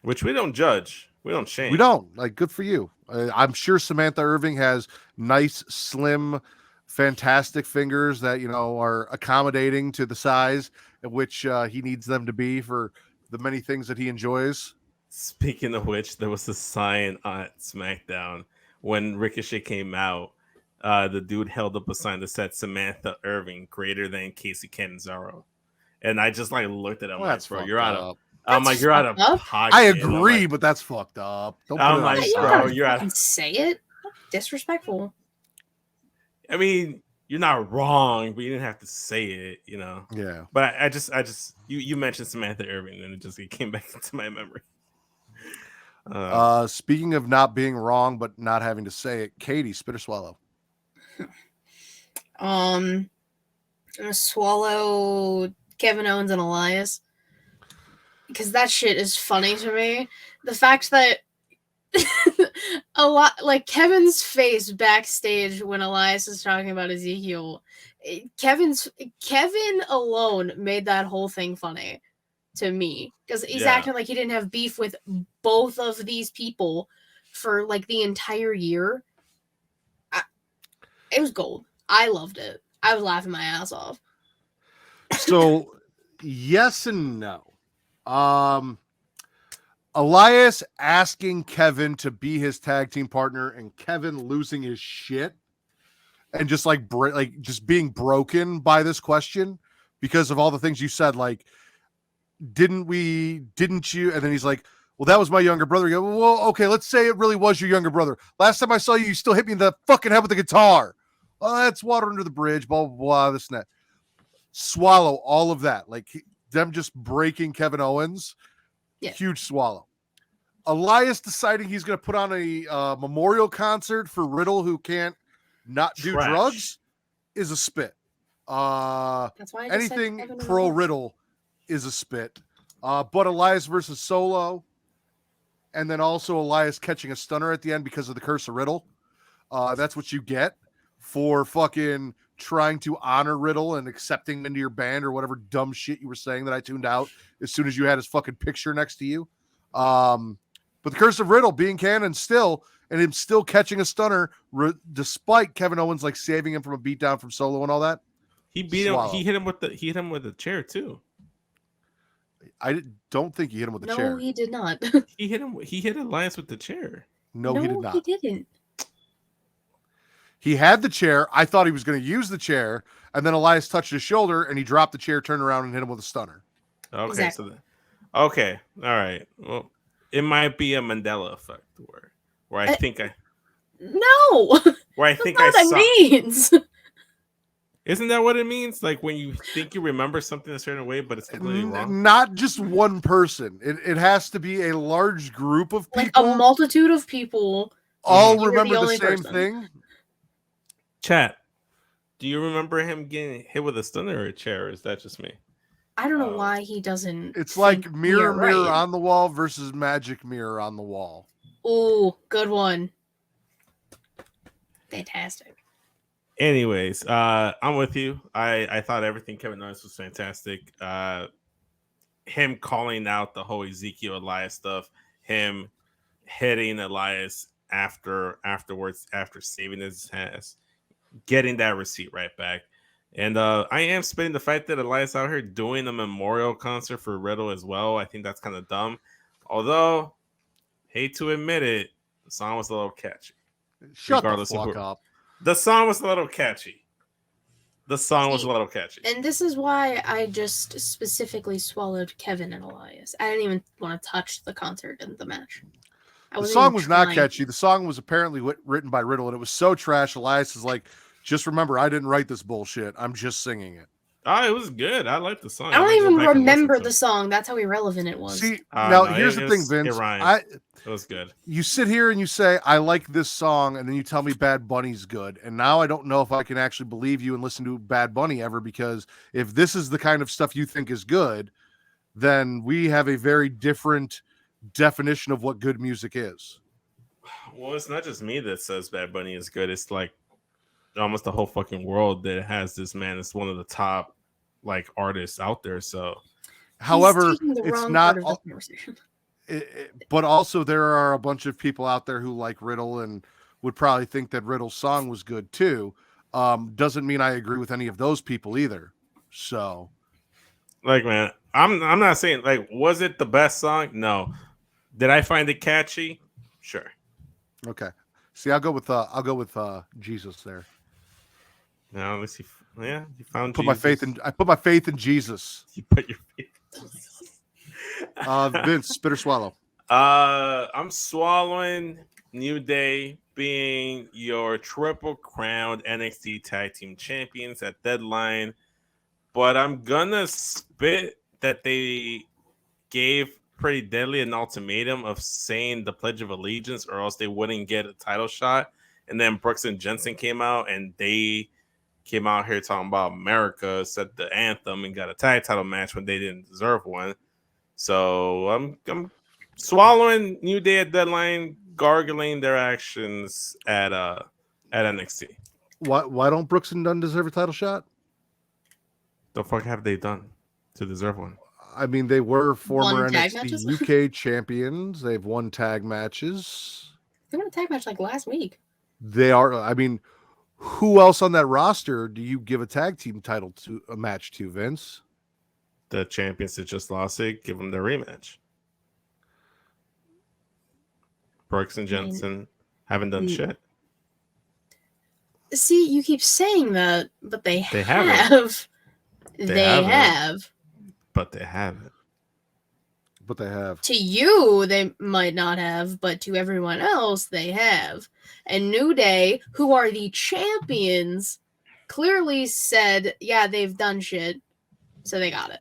Which we don't judge. We don't shame. We don't. Like, good for you. I'm sure Samantha Irving has nice, slim, fantastic fingers that, you know, are accommodating to the size at which he needs them to be for the many things that he enjoys. Speaking of which, there was a sign on SmackDown when Ricochet came out. The dude held up a sign that said Samantha Irving greater than Casey Catanzaro, and I just like looked at him like, bro, you're out of. I'm like, you're out of pocket. I agree, but that's fucked up. Don't put it You on don't bro, you're out. fucking say it. Disrespectful. I mean, you're not wrong, but you didn't have to say it, you know. Yeah. But I just you mentioned Samantha Irving, and it came back into my memory. Speaking of not being wrong but not having to say it, Katie, spit or swallow? I'm gonna swallow Kevin Owens and Elias because that shit is funny to me. The fact that a lot like Kevin's face backstage when Elias is talking about Ezekiel, Kevin alone made that whole thing funny to me because he's acting like he didn't have beef with both of these people for like the entire year. It was gold. I loved it. I was laughing my ass off. So, yes and no. Elias asking Kevin to be his tag team partner and Kevin losing his shit and just like just being broken by this question because of all the things you said. Like, didn't you? And then he's like, well, that was my younger brother. You go, well, okay, let's say it really was your younger brother. Last time I saw you, you still hit me in the fucking head with the guitar. oh, that's water under the bridge, blah, blah, blah, this and that. Swallow all of that. Like them just breaking Kevin Owens. Yeah. Huge swallow. Elias deciding he's going to put on a memorial concert for Riddle, who can't not do Trash. drugs, is a spit. That's why I just said Anything Kevin pro Owens. Riddle is a spit. But Elias versus Solo, and then also Elias catching a stunner at the end because of the curse of Riddle. That's what you get for fucking trying to honor Riddle and accepting him into your band or whatever dumb shit you were saying that I tuned out as soon as you had his fucking picture next to you. But the curse of Riddle being canon still, and him still catching a stunner despite Kevin Owens like saving him from a beatdown from Solo and all that. He beat Swallow. him. He hit him with the chair too. I don't think he hit him with a chair. No, he did not. He hit him. He hit Elias with the chair. No, he did not. He didn't. He had the chair. I thought he was going to use the chair, and then Elias touched his shoulder, and he dropped the chair, turned around, and hit him with a stunner. Okay, Exactly. okay, all right. Well, it might be a Mandela effect where I think I No. where I That's think not I what that saw. means. Isn't that what it means? Like when you think you remember something a certain way, but it's completely wrong. Not just one person. It has to be a large group of Like people. a multitude of people. all You're the remember the only same person. thing. Chat. Do you remember him getting hit with a stunner or a chair? Or is that just me? I don't know why he doesn't. It's think like we mirror, are mirror right. on the wall versus magic mirror on the wall. Ooh, good one. Fantastic. Anyways, I'm with you. I thought everything Kevin Owens was fantastic. Him calling out the whole Ezekiel Elias stuff, him hitting Elias afterwards after saving his ass, getting that receipt right back. And I am spitting the fact that Elias out here doing a memorial concert for Riddle as well. I think that's kind of dumb. Although, hate to admit it, the song was a little catchy. Shut Regardless the of fuck who- up. The song was a little catchy. The song was a little catchy. And this is why I just specifically swallowed Kevin and Elias. I didn't even want to touch the concert and the match. The song was not catchy. The song was apparently written by Riddle, and it was so trash. Elias is like, just remember, I didn't write this bullshit. I'm just singing it. Oh, it was good. I like the song. I don't might go even back and remember listen to the it. song. That's how irrelevant it was. See, now No, here's the thing, Vince. It rhymed. It was good. You sit here and you say, I like this song, and then you tell me Bad Bunny's good. And now I don't know if I can actually believe you and listen to Bad Bunny ever, because if this is the kind of stuff you think is good, then we have a very different definition of what good music is. Well, it's not just me that says Bad Bunny is good. It's like almost the whole fucking world that has this man. It's one of the top like artists out there. So, However, He's taking the it's wrong not part of the conversation. but also there are a bunch of people out there who like Riddle and would probably think that Riddle's song was good too. Doesn't mean I agree with any of those people either. So, like, man, I'm not saying like was it the best song? No. Did I find it catchy? Sure. okay. See, I'll go with Jesus there. Now let's see. Yeah, you found. I put my faith in Jesus. You put your faith. Vince, spit or swallow. I'm swallowing New Day being your triple crowned NXT Tag Team Champions at Deadline, but I'm gonna spit that they gave Pretty Deadly an ultimatum of saying the Pledge of Allegiance, or else they wouldn't get a title shot. And then Brooks and Jensen came out, and they came out here talking about America, said the anthem, and got a tag title match when they didn't deserve one. So I'm swallowing New Day at Deadline, gargling their actions at NXT. Why don't Brooks and Dunn deserve a title shot? The fuck have they done to deserve one? I mean, they were former Won tag NXT matches? UK champions. They've won tag matches. They won a tag match like last week. They are. I mean, who else on that roster do you give a tag team title to a match to, Vince? The champions that just lost it, give them their rematch. Brooks and Jensen haven't done shit. See, you keep saying that, but they haven't. have. They have. But they haven't. but they have. To you, they might not have, but to everyone else, they have. And New Day, who are the champions, clearly said, yeah, they've done shit, so they got it.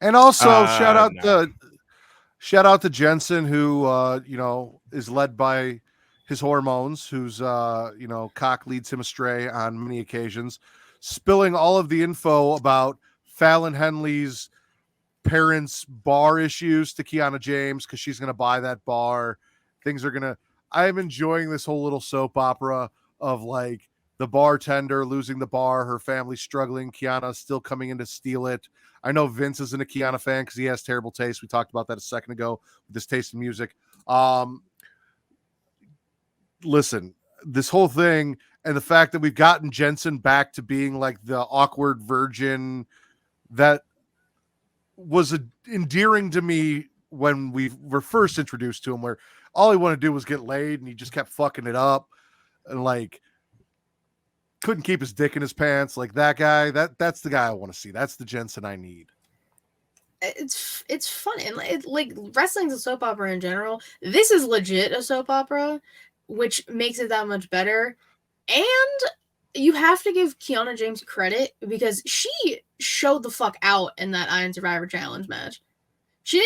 And also No. shout out to Jensen, who is led by his hormones, whose cock leads him astray on many occasions, spilling all of the info about Fallon Henley's parents' bar issues to Kiana James because she's going to buy that bar. I'm enjoying this whole little soap opera of like the bartender losing the bar, her family struggling, Kiana still coming in to steal it. I know Vince isn't a Kiana fan because he has terrible taste. We talked about that a second ago with his taste in music. Listen, this whole thing and the fact that we've gotten Jensen back to being like the awkward virgin that was endearing to me when we were first introduced to him, where all he wanted to do was get laid and he just kept fucking it up and like couldn't keep his dick in his pants. Like that guy, that's the guy I want to see. That's the Jensen I need. It's fun, and like wrestling's a soap opera in general. This is legit a soap opera, which makes it that much better. And you have to give Kiana James credit because she showed the fuck out in that Iron Survivor Challenge match. She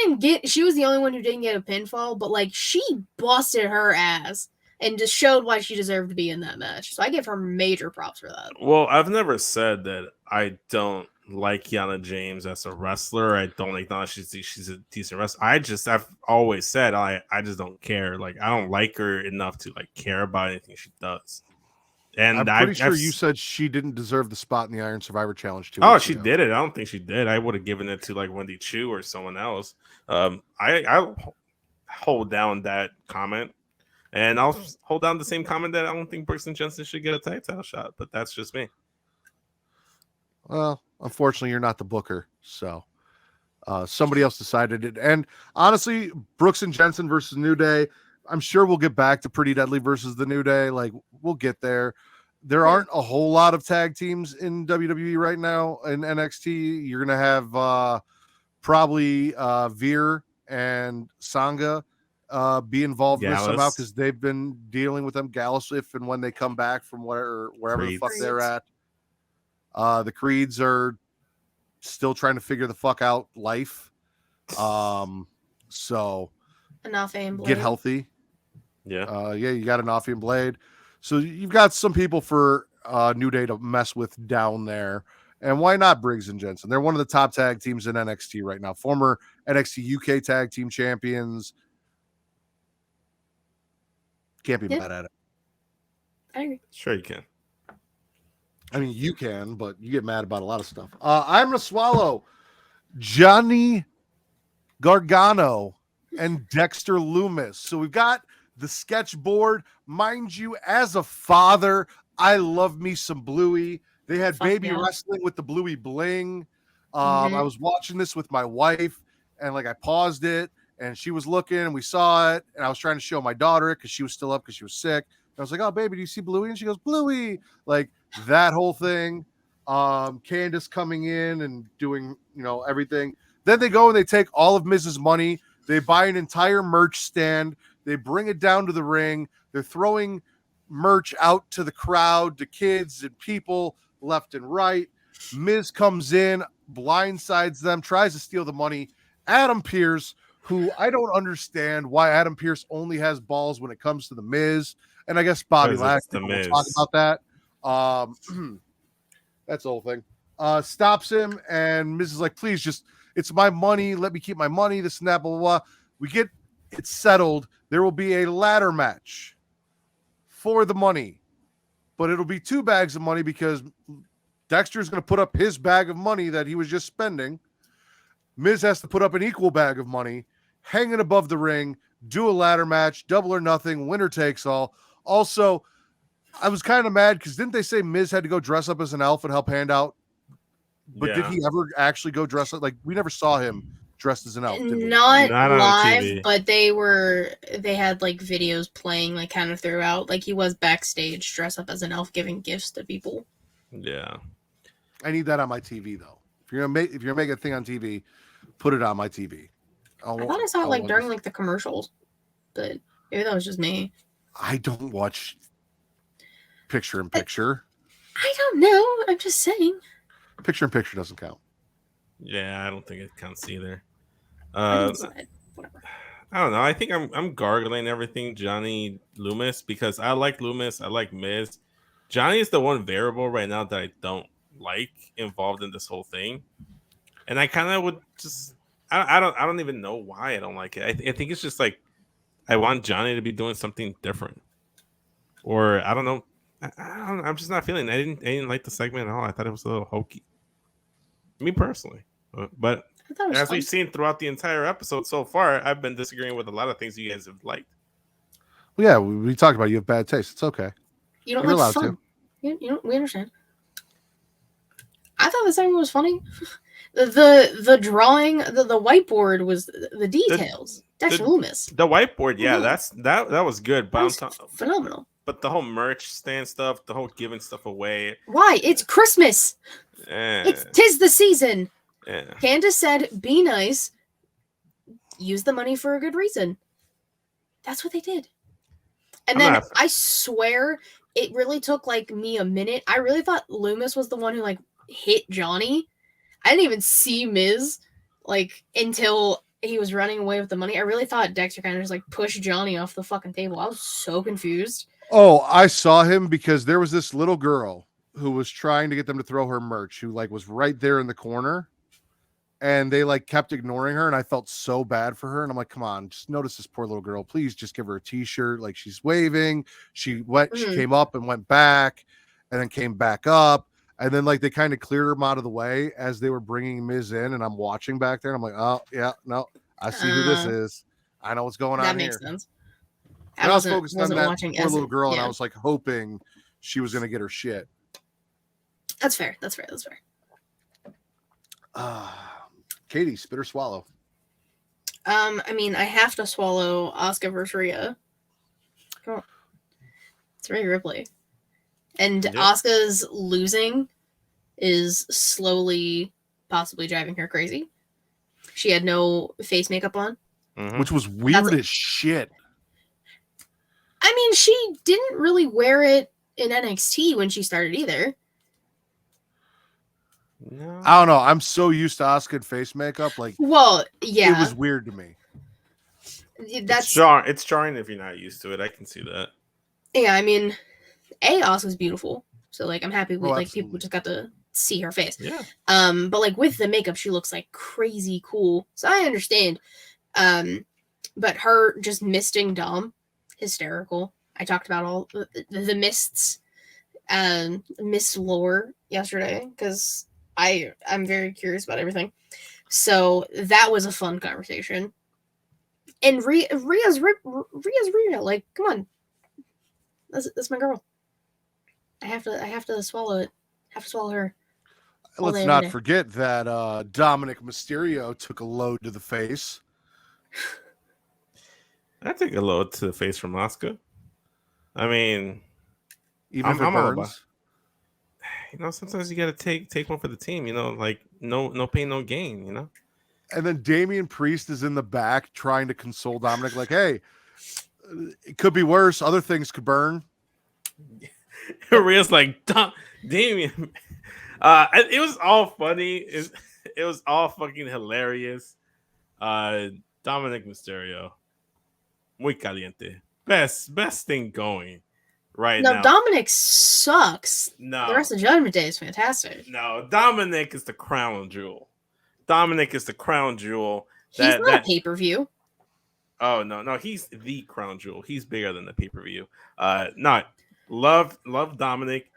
was the only one who didn't get a pinfall, but like she busted her ass and just showed why she deserved to be in that match. So I give her major props for that. Well, I've never said that I don't like Kiana James as a wrestler. I don't acknowledge she's a decent wrestler. I've always said I just don't care. Like I don't like her enough to like care about anything she does. And I'm pretty sure you said she didn't deserve the spot in the Iron Survivor Challenge too. Oh, she did it. I don't think she did. I would have given it to like Wendy Chu or someone else. I hold down that comment, and I'll hold down the same comment that I don't think Brooks and Jensen should get a tag title shot. But that's just me. Well, unfortunately, you're not the booker, so somebody else decided it. And honestly, Brooks and Jensen versus New Day. I'm sure we'll get back to Pretty Deadly versus the New Day. Like we'll get there. There aren't a whole lot of tag teams in WWE right now in NXT. You're gonna have probably Veer and Sangha be involved in this somehow because they've been dealing with them. Gallus, if and when they come back from wherever the fuck they're at. The Creeds are still trying to figure the fuck out life. So Enough and Blade. Get healthy. Yeah. You got an Anafi and Blade. So you've got some people for New Day to mess with down there. And why not Briggs and Jensen? They're one of the top tag teams in NXT right now. Former NXT UK tag team champions. Can't be mad at it. I agree. Sure you can. I mean, you can, but you get mad about a lot of stuff. I'm going to swallow Johnny Gargano and Dexter Loomis. So we've got the sketch board. Mind you, as a father, I love me some Bluey. They had baby wrestling with the Bluey bling. I was watching this with my wife, and like I paused it, and she was looking, and we saw it, and I was trying to show my daughter it because she was still up because she was sick. And I was like, "Oh, baby, do you see Bluey?" And she goes, "Bluey!" Like that whole thing. Candace coming in and doing everything. Then they go and they take all of Mrs. Money. They buy an entire merch stand. They bring it down to the ring. They're throwing merch out to the crowd, to kids and people left and right. Miz comes in, blindsides them, tries to steal the money. Adam Pearce, who I don't understand why Adam Pearce only has balls when it comes to the Miz. And I guess Bobby Lashley will talk about that. That's the whole thing. Stops him, and Miz is like, please, just, it's my money. Let me keep my money. This and that, blah, blah, blah. We get it settled. There will be a ladder match for the money, but it'll be 2 bags of money because Dexter's going to put up his bag of money that he was just spending. Miz has to put up an equal bag of money, hanging above the ring, do a ladder match, double or nothing, winner takes all. Also, I was kind of mad because didn't they say Miz had to go dress up as an elf and help hand out? But did he ever actually go dress up? Like, we never saw him dressed as an elf. Not live, but they had like videos playing like kind of throughout. Like he was backstage dressed up as an elf giving gifts to people. Yeah. I need that on my TV though. If you're gonna make a thing on TV, put it on my TV. I thought I saw it like during like the commercials, but maybe that was just me. I don't watch picture in picture. I don't know. I'm just saying. Picture in picture doesn't count. Yeah, I don't think it counts either. Whatever. I don't know. I think I'm gargling everything Johnny Loomis because I like Loomis. I like Miz. Johnny is the one variable right now that I don't like involved in this whole thing, and I kind of would just I don't even know why I don't like it. I think it's just like I want Johnny to be doing something different, or I don't know. I'm just not feeling it. I didn't like the segment at all. I thought it was a little hokey. Me personally, but as we've seen throughout the entire episode so far, I've been disagreeing with a lot of things you guys have liked. Well, yeah, we talked about you have bad taste. It's okay. You don't You're like allowed fun. You don't, we understand. I thought the segment was funny. The drawing, the whiteboard was the details. Dexter Loomis. The whiteboard, yeah, that was good. But that was phenomenal. But the whole merch stand stuff, the whole giving stuff away. Why? It's Christmas. Tis the season. Yeah. Candace said, "Be nice. Use the money for a good reason." That's what they did. And then I swear it really took like me a minute. I really thought Loomis was the one who like hit Johnny. I didn't even see Miz like until he was running away with the money. I really thought Dexter kind of just like pushed Johnny off the fucking table. I was so confused. Oh, I saw him because there was this little girl who was trying to get them to throw her merch, who like was right there in the corner, and they like kept ignoring her, and I felt so bad for her. And I'm like, come on, just notice this poor little girl. Please just give her a t-shirt. Like she's waving. She came up and went back and then came back up. And then like they kind of cleared her out of the way as they were bringing Miz in, and I'm watching back there and I'm like, oh yeah, no, I see who this is. I know what's going on here. That makes sense. I was focused on that poor little girl, and I was like hoping she was going to get her shit. That's fair. Katie, spit or swallow? I mean, I have to swallow Asuka versus Rhea. Come on. It's Rhea Ripley. And Asuka's losing is slowly, possibly driving her crazy. She had no face makeup on. Which was weird as shit. I mean, she didn't really wear it in NXT when she started either. No. I don't know. I'm so used to Asuka face makeup. Like, well, yeah, it was weird to me. It's jarring if you're not used to it. I can see that. Yeah, I mean, Asuka's beautiful, so like I'm happy with like absolutely. people just got to see her face. Yeah. But like with the makeup, she looks like crazy cool. So I understand. But her just misting Dom, hysterical. I talked about all the mists, mist lore yesterday because I'm very curious about everything. So that was a fun conversation. And Rhea's Rhea. Like, come on, that's my girl. I have to swallow it. I have to swallow her. Let's not forget that Dominic Mysterio took a load to the face. I take a load to the face from Asuka. I mean, even if it burns. You know, sometimes you gotta take one for the team. You know, like no pain, no gain. You know. And then Damian Priest is in the back trying to console Dominic, like, "Hey, it could be worse. Other things could burn." Rhea's like, Damian. It was all funny. It was all fucking hilarious. Dominic Mysterio, muy caliente, best thing going right now. No, Dominic sucks. No, the rest of Judgment Day is fantastic. No, Dominic is the crown jewel. He's not pay-per-view. Oh no, he's the crown jewel. He's bigger than the pay-per-view. Love Dominic.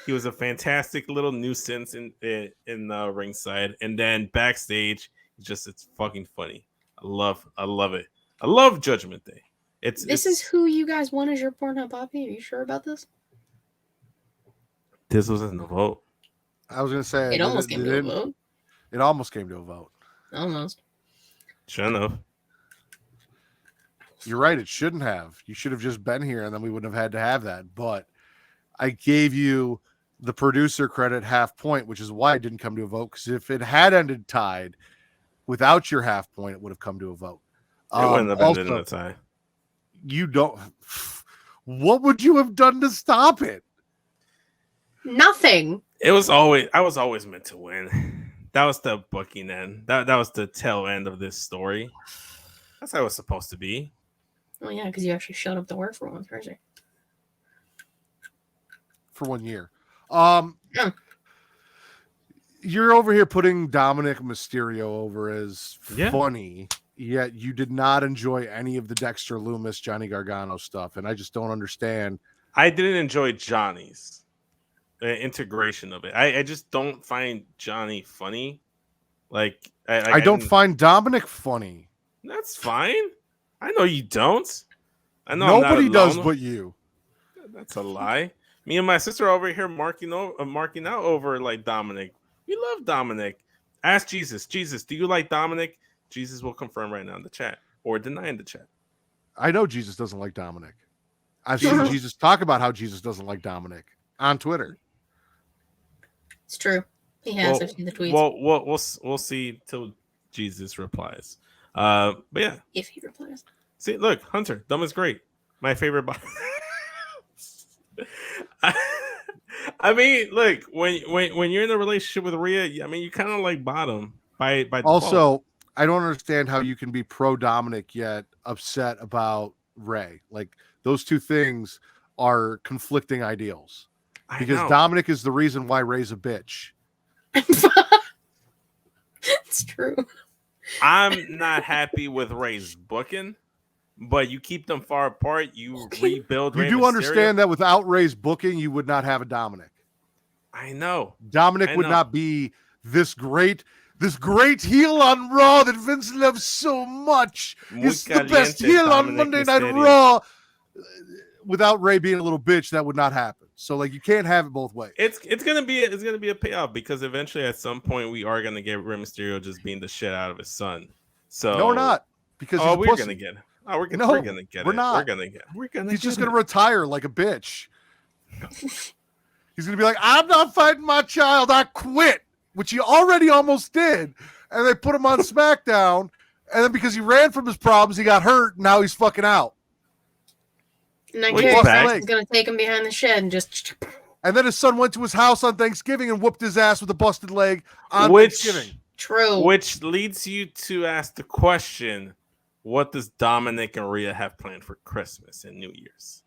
He was a fantastic little nuisance in the ringside, and then backstage, it's fucking funny. I love it. I love Judgment Day. This is who you guys want as your Pornhub Poppy. Are you sure about this? This wasn't a vote. I was gonna say it almost came to a vote. It almost came to a vote. Almost. Shouldn't have. You're right. It shouldn't have. You should have just been here, and then we wouldn't have had to have that. But I gave you the producer credit half point, which is why it didn't come to a vote. Because if it had ended tied, Without your half point, it would have come to a vote. It wouldn't have ended in Also, a tie. you don't. What would you have done to stop it? Nothing. I was always meant to win. That was the booking end. That was the tail end of this story. That's how it was supposed to be. Oh yeah, because you actually showed up to work for one Thursday. For 1 year. Yeah. You're over here putting Dominic Mysterio over as Yeah. funny, yet you did not enjoy any of the Dexter Loomis, Johnny Gargano stuff, and I just don't understand. I didn't enjoy Johnny's integration of it. I just don't find Johnny funny. Like I don't find Dominic funny. That's fine. I know you don't. I know Nobody I'm not does alone. but you. That's a lie. Me and my sister are over here marking out over like Dominic. We love Dominic. Ask Jesus. Jesus, do you like Dominic? Jesus will confirm right now in the chat or deny in the chat. I know Jesus doesn't like Dominic. I've seen Jesus talk about how Jesus doesn't like Dominic on Twitter. It's true. He has. I've seen the tweets. Well, we'll see till Jesus replies. But yeah, If he replies. see, look, Hunter, dumb is great. My favorite. I mean, look, when you're in a relationship with Rhea, I mean, you kind of like bottom by default. Also, I don't understand how you can be pro Dominic yet upset about Ray. Like those two things are conflicting ideals. Because Dominic is the reason why Ray's a bitch. It's true. I'm not happy with Ray's booking, but you keep them far apart. You rebuild. You Rey do Mysterio. understand that without Ray's booking, you would not have a Dominic. I know. Dominic would not be this great heel on Raw that Vince loves so much. He's the best heel on Monday Night Raw. Without Ray being a little bitch, that would not happen. So like you can't have it both ways. It's gonna be a payoff because eventually at some point we are gonna get Rey Mysterio just being the shit out of his son. So no, we're not. Because we're gonna get it. We're gonna get we're it. not. He's just gonna retire like a bitch. He's gonna be like, I'm not fighting my child. I quit, which he already almost did. And they put him on SmackDown, and then because he ran from his problems, he got hurt. And now he's fucking out. And then Gary's going to take him behind the shed and just... And then his son went to his house on Thanksgiving and whooped his ass with a busted leg on Thanksgiving. True. Which leads you to ask the question, what does Dominic and Rhea have planned for Christmas and New Year's?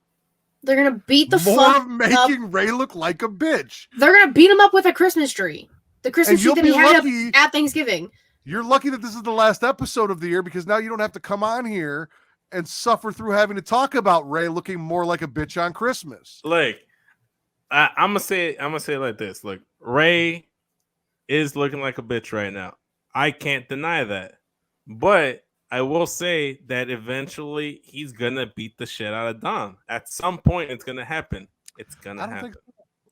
They're going to beat the fuck More of making Ray look like a bitch. They're going to beat him up with a Christmas tree. The Christmas tree that he had up at Thanksgiving. You're lucky that this is the last episode of the year because now you don't have to come on here and suffer through having to talk about Ray looking more like a bitch on Christmas. Like, I'm gonna say it like this. Look, Ray is looking like a bitch right now. I can't deny that. But I will say that eventually he's gonna beat the shit out of Dom. At some point, it's gonna happen. It's gonna happen.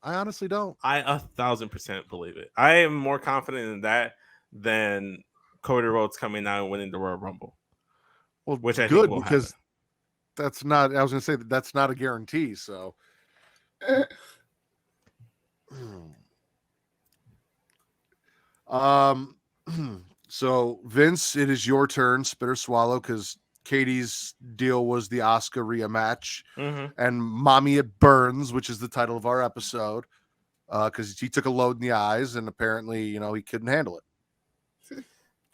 I honestly don't. I 1,000% believe it. I am more confident in that than Cody Rhodes coming out and winning the Royal Rumble. Well, which I good think will because happen. That's not. I was going to say that's not a guarantee. So, so Vince, it is your turn. Spit or swallow, because Katie's deal was the Asuka Rhea match, and Mommy It Burns, which is the title of our episode, because he took a load in the eyes, and apparently, he couldn't handle it.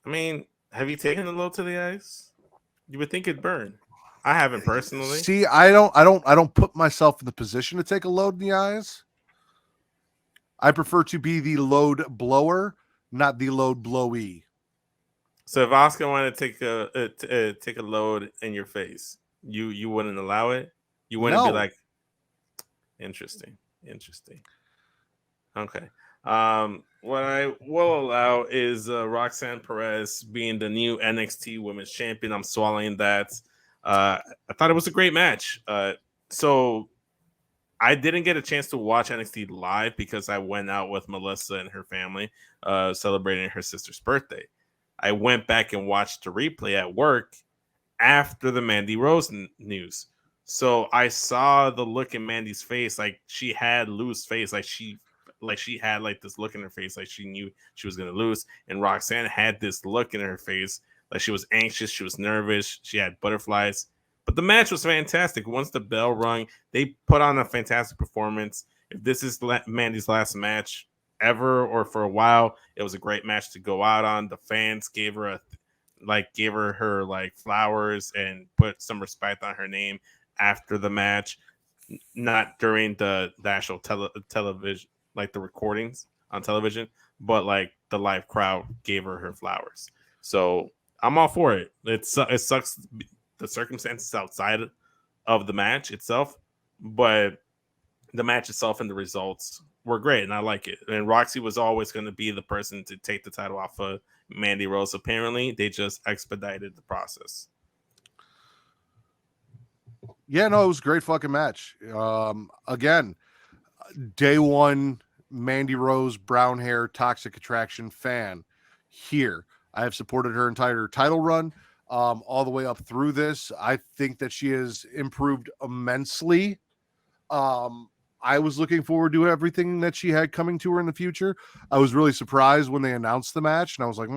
I mean, have you taken a load to the eyes? You would think it'd burn. I haven't personally. See, I don't put myself in the position to take a load in the eyes. I prefer to be the load blower, not the load blowee. So if Asuka wanted to take a load in your face, you wouldn't allow it. You wouldn't be like, interesting. Okay. What I will allow is Roxanne Perez being the new NXT Women's Champion. I'm swallowing that. I thought it was a great match. So I didn't get a chance to watch NXT live because I went out with Melissa and her family celebrating her sister's birthday. I went back and watched the replay at work after the Mandy Rose news. So I saw the look in Mandy's face, like she had loose face, like she like she had like this look in her face, like she knew she was gonna lose, and Roxanne had this look in her face, like she was anxious, she was nervous, she had butterflies. But the match was fantastic. Once the bell rung, they put on a fantastic performance. If this is Mandy's last match ever or for a while, it was a great match to go out on. The fans gave her her like flowers and put some respect on her name after the match, not during the actual television, like the recordings on television, but like the live crowd gave her flowers. So I'm all for it. It sucks the circumstances outside of the match itself, but the match itself and the results were great, and I like it. And Roxy was always going to be the person to take the title off of Mandy Rose. Apparently, they just expedited the process. Yeah, no, it was a great fucking match. Again, day one, Mandy Rose, brown hair, toxic attraction fan here. I have supported her entire title run all the way up through this. I think that she has improved immensely. I was looking forward to everything that she had coming to her in the future. I was really surprised when they announced the match, and I was like,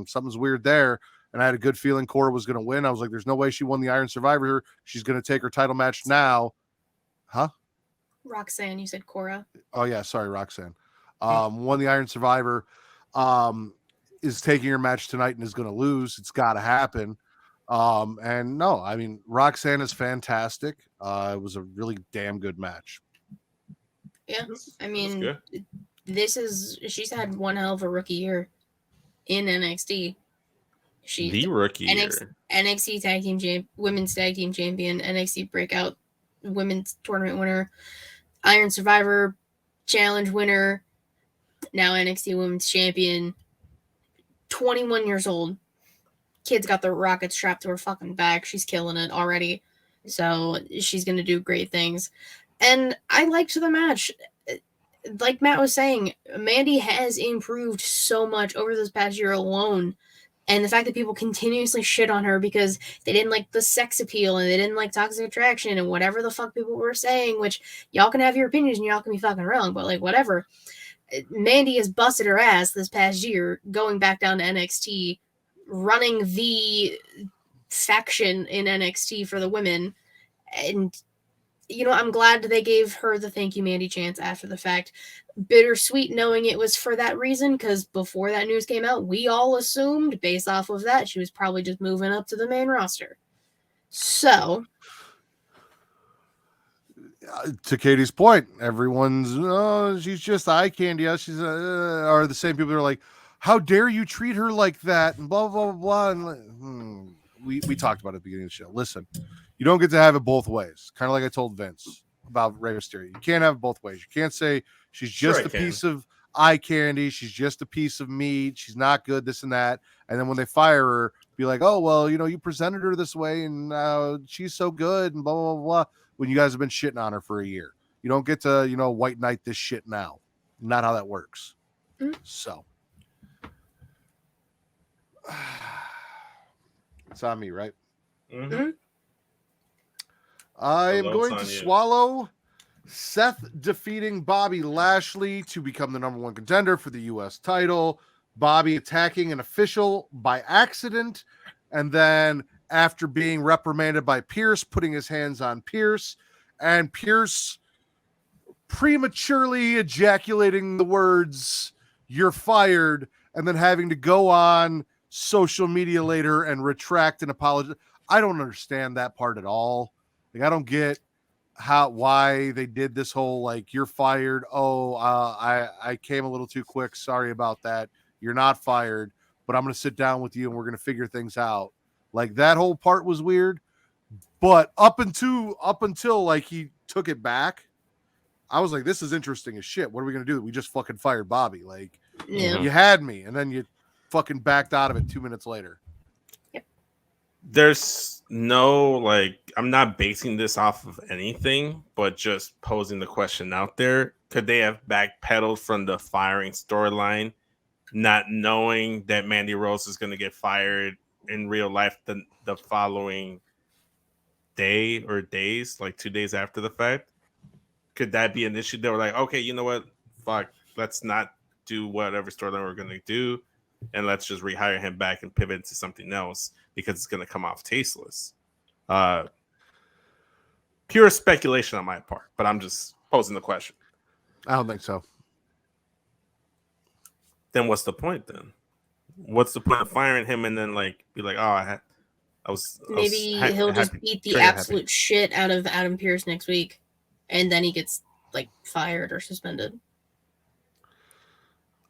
something's weird there. And I had a good feeling Cora was going to win. I was like, there's no way she won the Iron Survivor. She's going to take her title match now. Huh? Roxanne, you said Cora. Oh, yeah. Sorry, Roxanne. Won the Iron Survivor. Is taking her match tonight and is going to lose. It's got to happen. And no, I mean, Roxanne is fantastic. It was a really damn good match. Yeah, I mean, she's had one hell of a rookie year in NXT. The rookie year. NXT women's tag team champion, NXT breakout women's tournament winner, Iron Survivor challenge winner, now NXT women's champion, 21 years old. Kid's got the rocket strapped to her fucking back. She's killing it already. So she's going to do great things. And I liked the match. Like Matt was saying, Mandy has improved so much over this past year alone. And the fact that people continuously shit on her because they didn't like the sex appeal and they didn't like toxic attraction and whatever the fuck people were saying, which y'all can have your opinions and y'all can be fucking wrong, but like whatever. Mandy has busted her ass this past year, going back down to NXT, running the faction in NXT for the women. And you know, I'm glad they gave her the thank you, Mandy chance after the fact. Bittersweet knowing it was for that reason, because before that news came out, we all assumed, based off of that, she was probably just moving up to the main roster. So, to Katie's point, everyone's, she's just eye candy. She's are the same people who are like, how dare you treat her like that? And blah, blah, blah, blah. And we talked about it at the beginning of the show. Listen, you don't get to have it both ways. Kind of like I told Vince about Rey Mysterio. You can't have it both ways. You can't say she's just a piece of eye candy. She's just a piece of meat. She's not good, this and that. And then when they fire her, be like, oh, well, you presented her this way and she's so good and blah, blah, blah, blah. When you guys have been shitting on her for a year. You don't get to, white knight this shit now. Not how that works. Mm-hmm. So. It's on me, right? Mm-hmm. I am going to swallow Seth defeating Bobby Lashley to become the number one contender for the U.S. title. Bobby attacking an official by accident. And then after being reprimanded by Pierce, putting his hands on Pierce. And Pierce prematurely ejaculating the words, "You're fired." And then having to go on social media later and retract and apologize. I don't understand that part at all. Like, I don't get why they did this whole, like, you're fired. Oh, I came a little too quick. Sorry about that. You're not fired, but I'm going to sit down with you and we're going to figure things out. Like, that whole part was weird. But up until like he took it back, I was like, this is interesting as shit. What are we going to do? We just fucking fired Bobby. Like, you had me, and then you fucking backed out of it 2 minutes later. Yep. There's no, like, I'm not basing this off of anything, but just posing the question out there. Could they have backpedaled from the firing storyline, not knowing that Mandy Rose is going to get fired in real life the following day or days, like 2 days after the fact? Could that be an issue? They were like, okay, you know what? Fuck. let's not do whatever storyline we're going to do, and let's just rehire him back and pivot to something else because it's going to come off tasteless. Pure speculation on my part, but I'm just posing the question. I don't think so. Then what's the point then? What's the point of firing him and then be like, oh, maybe he'll just beat the absolute shit out of Adam Pearce next week, and then he gets fired or suspended.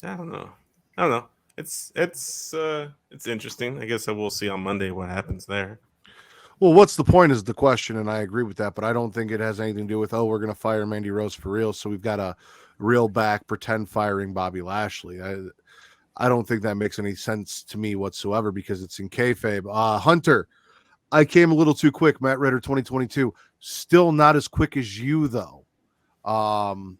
I don't know. It's interesting. I guess we'll see on Monday what happens there. Well, what's the point is the question, and I agree with that, but I don't think it has anything to do with, we're going to fire Mandy Rose for real, so we've got to reel back, pretend firing Bobby Lashley. I don't think that makes any sense to me whatsoever because it's in kayfabe. Hunter, I came a little too quick. Matt Ritter 2022. Still not as quick as you, though. No,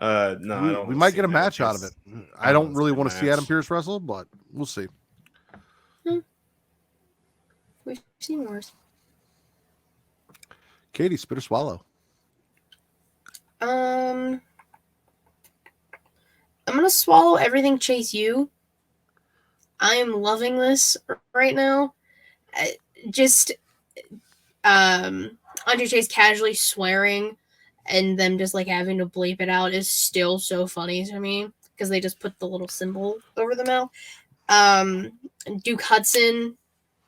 I don't. We might get a match out of it. I don't really want to see Adam Pearce wrestle, but we'll see. We've seen worse. Katie, spit or swallow? I'm gonna swallow everything Chase U. I am loving this right now. Andre Chase casually swearing and them just having to bleep it out is still so funny to me because they just put the little symbol over the mouth. Duke Hudson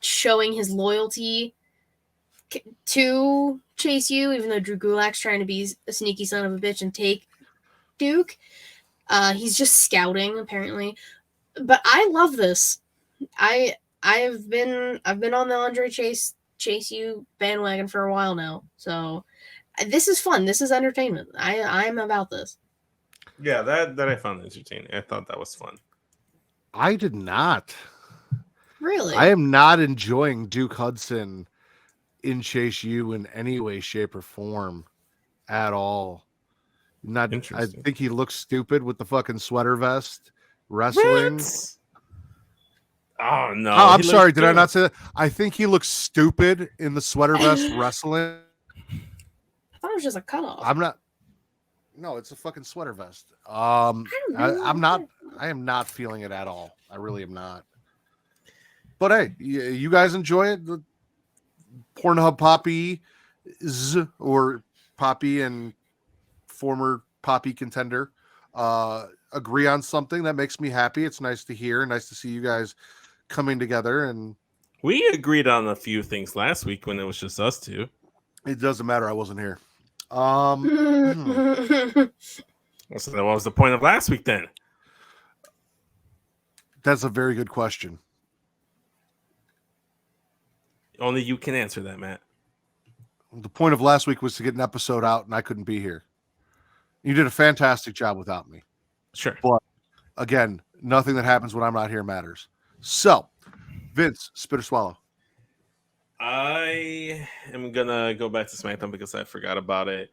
showing his loyalty to Chase U, even though Drew Gulak's trying to be a sneaky son of a bitch and take Duke. He's just scouting apparently, but I love this. I've been on the Andre Chase U bandwagon for a while now, so this is fun. This is entertainment. I'm about this. Yeah, that I found entertaining. I thought that was fun. I did not. Really? I am not enjoying Duke Hudson in Chase U in any way, shape, or form at all. Not. I think he looks stupid with the fucking sweater vest wrestling. What? Oh no! Oh, I'm sorry. Did I not say that? I think he looks stupid in the sweater vest wrestling. I thought it was just a cutoff. I'm not. No, it's a fucking sweater vest. I'm not. I am not feeling it at all. I really am not. But hey, you guys enjoy it? The Pornhub Poppy or Poppy and former Poppy contender agree on something that makes me happy. It's nice to hear. Nice to see you guys coming together. And we agreed on a few things last week when it was just us two. It doesn't matter. I wasn't here. So what was the point of last week then? That's a very good question. Only you can answer that, Matt. The point of last week was to get an episode out, and I couldn't be here. You did a fantastic job without me. Sure. But again, nothing that happens when I'm not here matters. So, Vince, spit or swallow? I am gonna go back to SmackDown because I forgot about it.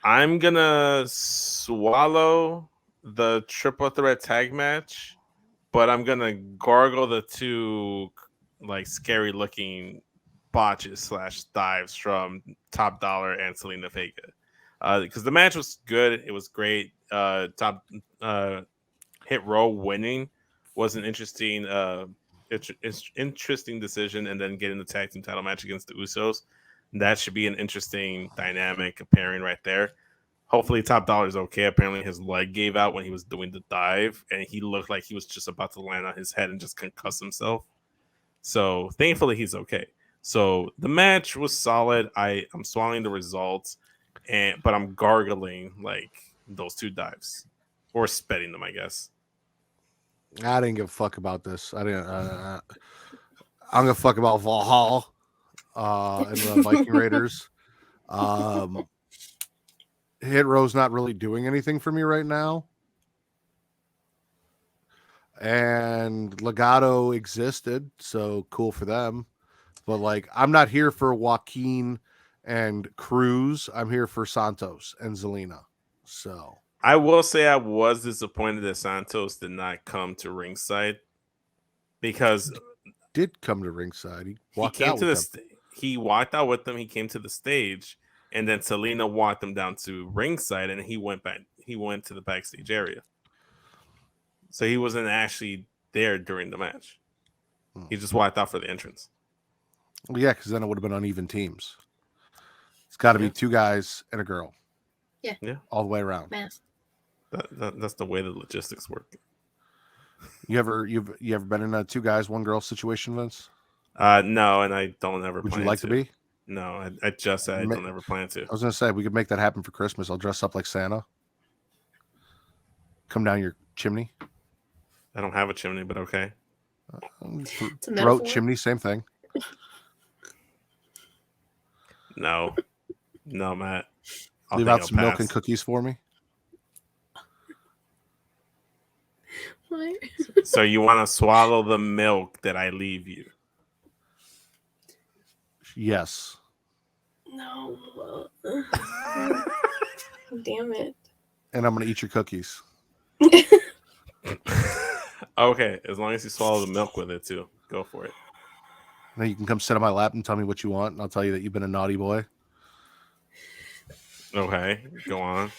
I'm gonna swallow the triple threat tag match, but I'm gonna gargle the two scary looking botches / dives from Top Dollar and Selena Vega. Because the match was good, it was great. Top Hit Row winning was an interesting decision, and then getting the tag team title match against the Usos. That should be an interesting dynamic pairing right there. Hopefully Top Dollar is okay. Apparently his leg gave out when he was doing the dive, and he looked like he was just about to land on his head and just concuss himself. So thankfully he's okay. So the match was solid. I'm swallowing the results, but I'm gargling those two dives, or spitting them, I guess. I didn't give a fuck about this. I didn't. I'm gonna fuck about Valhalla and the Viking Raiders. Hit Row's not really doing anything for me right now, and Delgado existed, so cool for them. But I'm not here for Joaquin and Cruz. I'm here for Santos and Zelina. So I will say I was disappointed that Santos did not come to ringside, because did come to ringside. He walked came out to with he walked out with them. He came to the stage, and then Selena walked him down to ringside, and he went back. He went to the backstage area, so he wasn't actually there during the match. He just walked out for the entrance. Well, yeah, because then it would have been uneven teams. It's got to be 2 guys and a girl. Yeah. All the way around. Math. That's the way the logistics work. You ever been in a 2 guys, 1 girl situation, Vince? No, and I don't ever. Would you like to be? No, I just said I don't ever plan to. I was gonna say we could make that happen for Christmas. I'll dress up like Santa. Come down your chimney. I don't have a chimney, but okay. Throat chimney, same thing. No, Matt. Leave out some milk and cookies for me. What? So you want to swallow the milk that I leave you? Yes. No. Damn it. And I'm gonna eat your cookies. Okay, as long as you swallow the milk with it too. Go for it. Then you can come sit on my lap and tell me what you want, and I'll tell you that you've been a naughty boy. Okay, go on.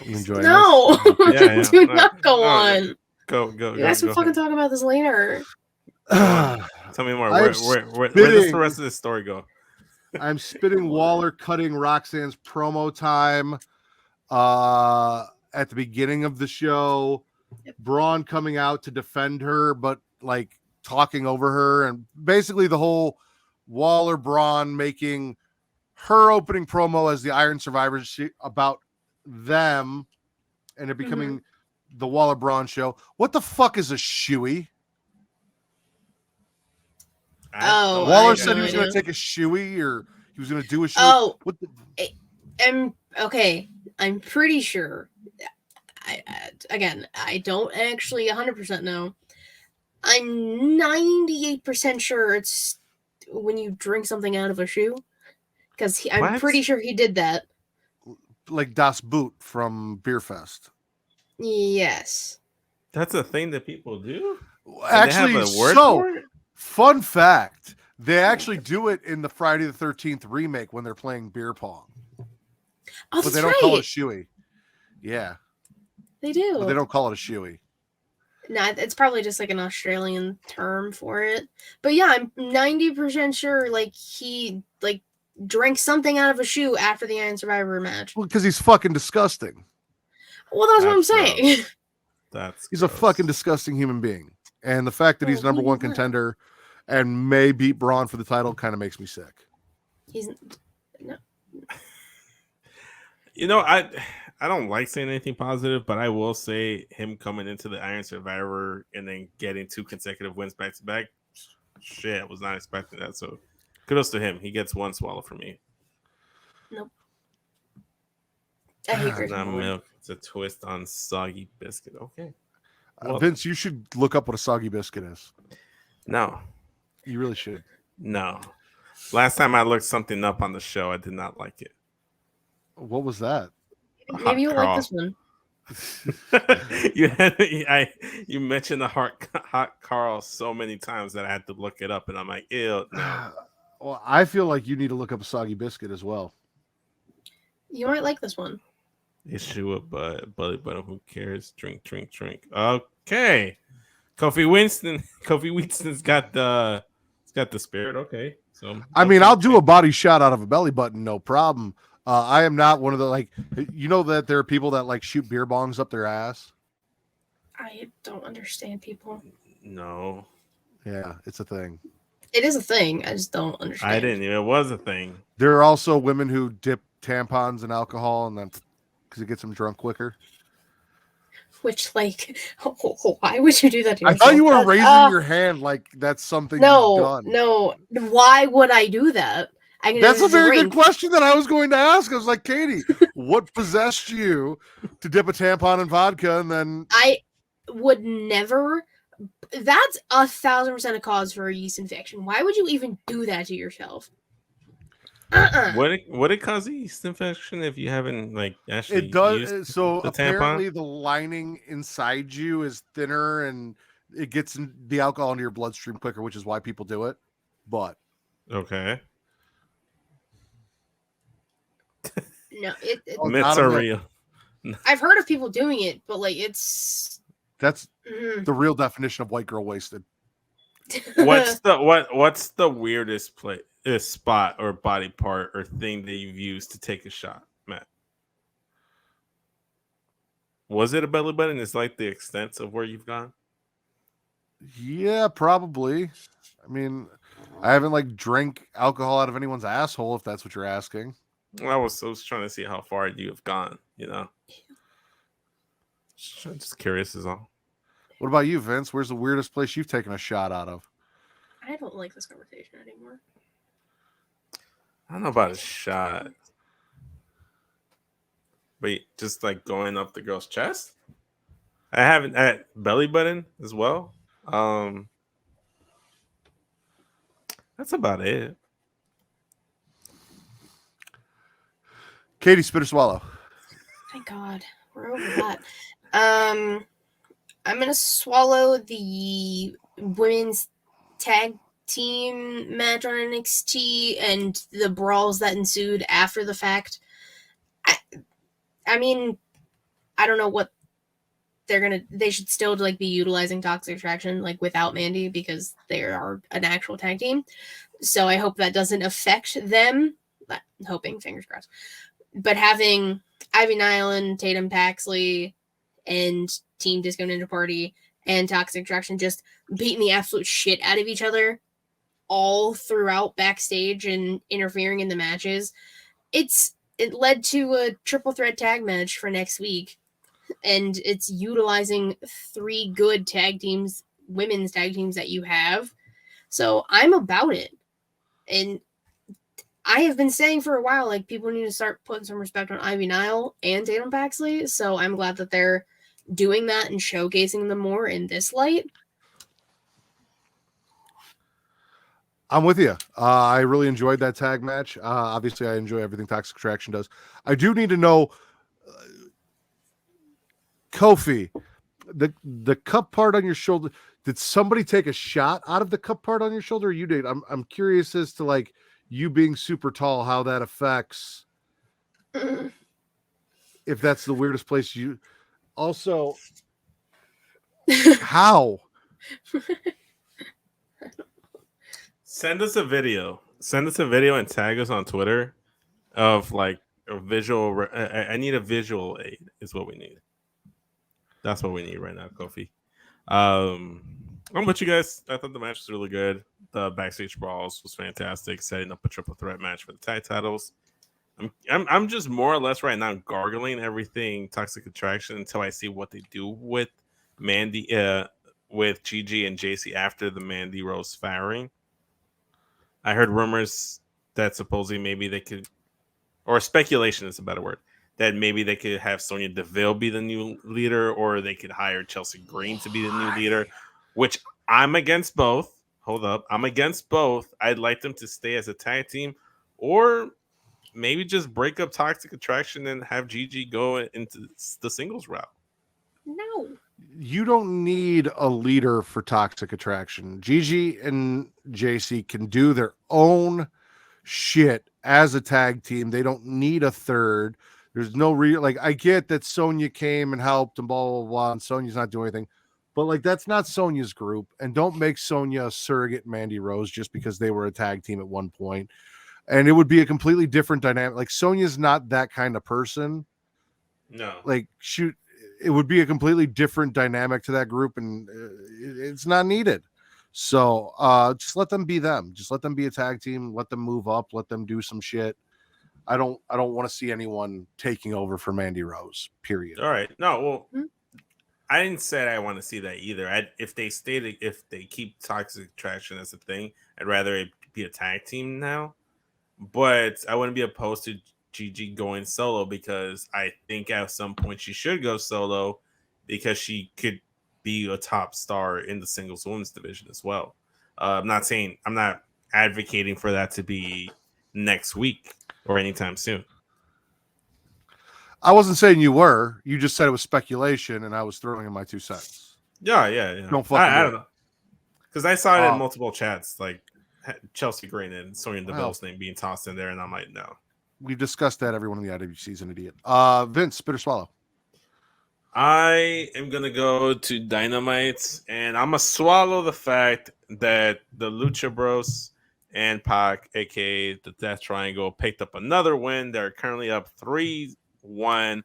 You enjoy No, this? do not go on. Go. You guys can fucking talk about this later. Tell me more. Where does the rest of this story go? I'm spitting Waller cutting Roxanne's promo time at the beginning of the show. Yep. Braun coming out to defend her, but like talking over her, and basically the whole Waller Braun making her opening promo as the Iron Survivors about them, and it becoming the Waller Braun show. What the fuck is a shoey? Waller said he was going to take a shoey, or he was going to do a shoey. Oh, what the... okay. I'm pretty sure. I don't actually 100% know. I'm 98% sure it's when you drink something out of a shoe, because I'm pretty sure he did that. Like Das Boot from Beer Fest. Yes. That's a thing that people do? Actually, fun fact, they actually do it in the Friday the 13th remake when they're playing beer pong. Oh, but they don't call it a shoey. Yeah. They do. But they don't call it a shoey. No, it's probably just like an Australian term for it. But yeah, I'm 90% sure like he like drank something out of a shoe after the Iron Survivor match. Well, because he's fucking disgusting. Well, that's what I'm saying. He's a fucking disgusting human being. And the fact that he's number 1 contender and may beat Braun for the title kind of makes me sick. He's no. You know, I don't like saying anything positive, but I will say him coming into the Iron Survivor and then getting 2 consecutive wins back to back. Shit, I was not expecting that. So kudos to him. He gets 1 swallow from me. Nope. I hate not milk. It's a twist on soggy biscuit. Okay. Well, Vince, you should look up what a soggy biscuit is. No. You really should. No. Last time I looked something up on the show, I did not like it. What was that? Maybe you'll like this one. You mentioned the hot Carl so many times that I had to look it up, and I'm like, ew. No. Well, I feel like you need to look up a soggy biscuit as well. You might like this one. Issue but who cares? Drink. Okay. Kofi Winston's got the spirit. Okay. So I mean, I'll do a body shot out of a belly button, no problem. I am not one of the, like, you know that there are people that like shoot beer bongs up their ass. I don't understand people. No. Yeah, it's a thing. It is a thing. I just don't understand. I didn't. It was a thing. There are also women who dip tampons in alcohol and then because it gets them drunk quicker. Which, like, why would you do that to yourself? I thought you were raising your hand like that's something you've done. No. Why would I do that? That's a very good question that I was going to ask. I was like, Katie, what possessed you to dip a tampon in vodka and then... I would never... That's 1,000% a cause for a yeast infection. Why would you even do that to yourself? Would it cause a yeast infection if you haven't like actually? It does. Used so the apparently, tampon? the lining inside you is thinner, and it gets the alcohol into your bloodstream quicker, which is why people do it. But okay, No, Oh, Myths not are a myth. real. I've heard of people doing it, but like it's That's the real definition of white girl wasted. What's the weirdest spot or body part or thing that you've used to take a shot, Matt? Was it a belly button? Is like the extent of where you've gone? Yeah, probably. I mean, I haven't like drank alcohol out of anyone's asshole, if that's what you're asking. I was trying to see how far you have gone, you know. Just curious is all. What about you, Vince? Where's the weirdest place you've taken a shot out of? I don't like this conversation anymore. I don't know about a shot. Wait, just like going up the girl's chest? I haven't at belly button as well. That's about it. Katie, spit or swallow? Thank God. We're over that. I'm gonna swallow the women's tag team match on NXT and the brawls that ensued after the fact. I mean, I don't know what they should still like be utilizing Toxic Attraction like without Mandy because they are an actual tag team. So I hope that doesn't affect them. I'm hoping, fingers crossed. But having Ivy Nile, Tatum Paxley, and Team Disco Ninja Party and Toxic Attraction just beating the absolute shit out of each other all throughout backstage and interfering in the matches. It led to a triple threat tag match for next week, and it's utilizing 3 good tag teams, women's tag teams that you have. So I'm about it. And I have been saying for a while, like, people need to start putting some respect on Ivy Nile and Tatum Paxley. So I'm glad that they're doing that and showcasing them more in this light. I'm with you. I really enjoyed that tag match. Obviously, I enjoy everything Toxic Attraction does. I do need to know, Kofi, the cup part on your shoulder. Did somebody take a shot out of the cup part on your shoulder? Or you did. I'm curious as to like you being super tall, how that affects. If that's the weirdest place you. Also, how? Send us a video. Send us a video and tag us on Twitter of like a visual. I need a visual aid. Is what we need. That's what we need right now, Kofi. I'm with you guys. I thought the match was really good. The backstage brawls was fantastic. Setting up a triple threat match for the tag titles. I'm just more or less right now gargling everything Toxic Attraction until I see what they do with Mandy, with Gigi and JC after the Mandy Rose firing. I heard rumors that supposedly maybe they could, or speculation is a better word, that maybe they could have Sonya Deville be the new leader, or they could hire Chelsea Green to be the new leader, which I'm against both. Hold up. I'm against both. I'd like them to stay as a tag team, or maybe just break up Toxic Attraction and have Gigi go into the singles route. No. You don't need a leader for Toxic Attraction. Gigi and JC can do their own shit as a tag team. They don't need a third. There's no real, like, I get that Sonya came and helped and blah, blah, blah, and Sonya's not doing anything. But, like, that's not Sonya's group. And don't make Sonya a surrogate Mandy Rose just because they were a tag team at one point. And it would be a completely different dynamic. Like, Sonya's not that kind of person. No. Like, shoot. It would be a completely different dynamic to that group, and it's not needed. So just let them be them. Just let them be a tag team. Let them move up. Let them do some shit. I don't want to see anyone taking over for Mandy Rose. Period. All right. No, well, I didn't say I want to see that either. If they keep Toxic Attraction as a thing, I'd rather it be a tag team now. But I wouldn't be opposed to Gigi going solo, because I think at some point she should go solo, because she could be a top star in the singles women's division as well. I'm not advocating for that to be next week or anytime soon. I wasn't saying you were. You just said it was speculation, and I was throwing in my 2 cents. Yeah. Don't fucking I don't know, because I saw it in Oh. multiple chats, like Chelsea Green and Sonya Deville's name being tossed in there, and I'm like, no. We've discussed that. Everyone in the IWC is an idiot. Vince, spit or swallow? I am gonna go to Dynamite, and I'm gonna swallow the fact that the Lucha Bros and Pac, aka the Death Triangle, picked up another win. They're currently up 3-1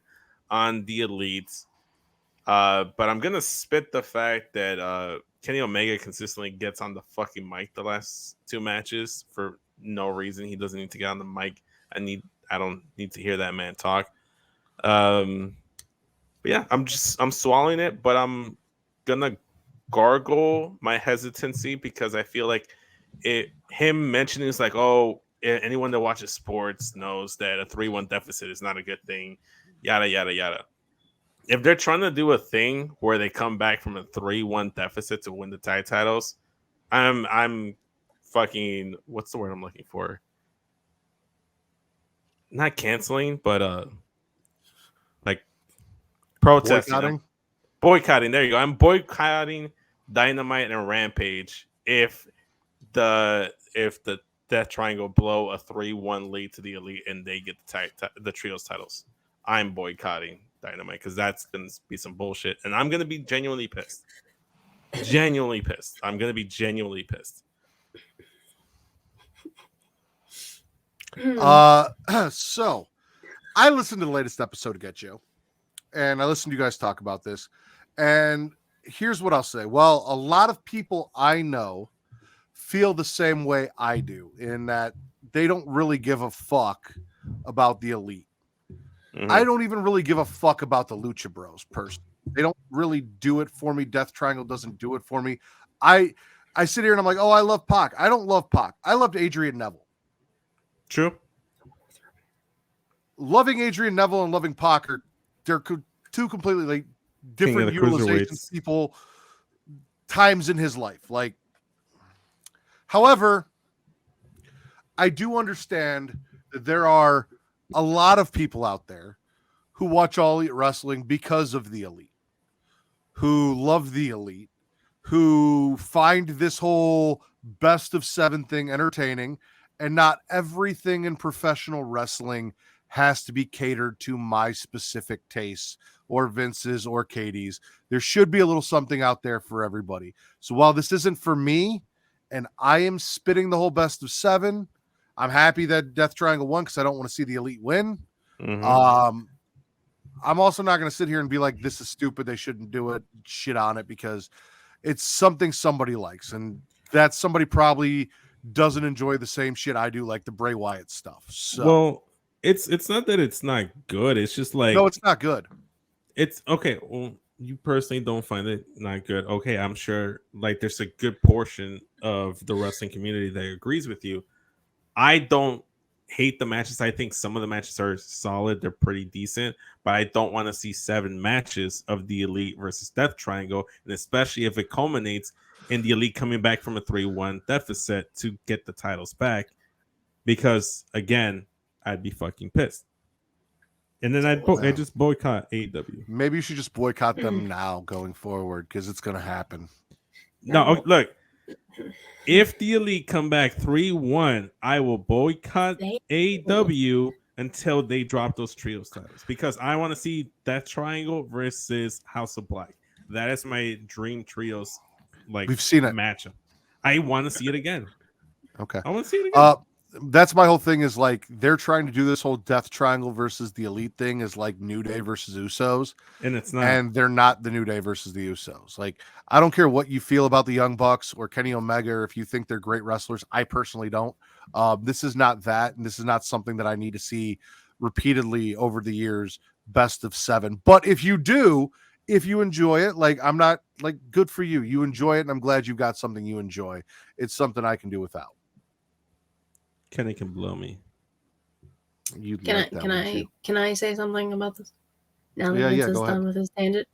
on the Elites. But I'm gonna spit the fact that Kenny Omega consistently gets on the fucking mic the last 2 matches for no reason. He doesn't need to get on the mic. I don't need to hear that man talk. But yeah, I'm swallowing it, but I'm gonna gargle my hesitancy because I feel like him mentioning it's like, oh, anyone that watches sports knows that a 3-1 deficit is not a good thing, yada yada yada. If they're trying to do a thing where they come back from a 3-1 deficit to win the tag titles, I'm fucking, what's the word I'm looking for? Not canceling, but like protesting. Boycotting. There you go. I'm boycotting Dynamite and Rampage if the Death Triangle blow a 3-1 lead to the Elite and they get the trios titles. I'm boycotting Dynamite because that's gonna be some bullshit, and I'm gonna be genuinely pissed. I'm gonna be genuinely pissed. So I listened to the latest episode of Get Joe, and I listened to you guys talk about this, and here's what I'll say. Well, a lot of people I know feel the same way I do, in that they don't really give a fuck about the Elite. Mm-hmm. I don't even really give a fuck about the Lucha Bros personally. They don't really do it for me. Death Triangle doesn't do it for me. I sit here and I'm like, oh, I love Pac. I don't love Pac. I loved Adrian Neville. True. Loving Adrian Neville and loving Pac they're two completely like different utilizations people times in his life. Like, however, I do understand that there are a lot of people out there who watch All Elite Wrestling because of the Elite, who love the Elite, who find this whole best of 7 thing entertaining, and not everything in professional wrestling has to be catered to my specific tastes or Vince's or Katie's. There should be a little something out there for everybody. So while this isn't for me, and I am spitting the whole best of 7, I'm happy that Death Triangle won because I don't want to see the Elite win. Mm-hmm. I'm also not going to sit here and be like, this is stupid, they shouldn't do it, shit on it, because it's something somebody likes. And that somebody probably doesn't enjoy the same shit I do, like the Bray Wyatt stuff. So, well, it's not that it's not good. It's just like, no, it's not good. It's okay. Well, you personally don't find it not good. Okay, I'm sure like there's a good portion of the wrestling community that agrees with you. I don't hate the matches. I think some of the matches are solid. They're pretty decent, but I don't want to see 7 matches of the Elite versus Death Triangle, and especially if it culminates in the Elite coming back from a 3-1 deficit to get the titles back, because again, I'd be fucking pissed. And then I just boycott AEW. Maybe you should just boycott them now going forward, because it's going to happen. No, look. If the Elite come back 3-1, I will boycott AEW until they drop those trios titles, because I want to see Death Triangle versus House of Black. That is my dream trios. Like, we've seen it matchup. I want to see it again. Okay, I want to see it again. That's my whole thing. Is like they're trying to do this whole Death Triangle versus the Elite thing is like New Day versus Usos, and it's not. And they're not the New Day versus the Usos. Like, I don't care what you feel about the Young Bucks or Kenny Omega, or if you think they're great wrestlers. I personally don't. This is not that, and this is not something that I need to see repeatedly over the years. Best of 7. But if you do, if you enjoy it, like, I'm not like, good for you. You enjoy it, and I'm glad you got something you enjoy. It's something I can do without. Kenny can blow me. Can I say something about this? Now that Vince is done with his tangent.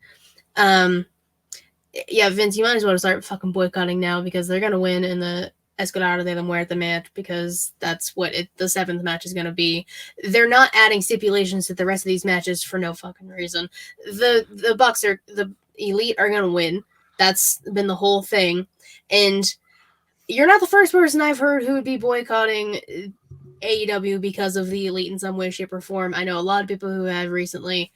Yeah, Vince, you might as well start fucking boycotting now, because they're gonna win in the Escalada de la Muerte match, because that's what the 7th match is gonna be. They're not adding stipulations to the rest of these matches for no fucking reason. The Bucks the Elite are gonna win. That's been the whole thing, and you're not the first person I've heard who would be boycotting AEW because of the Elite in some way, shape, or form. I know a lot of people who have recently.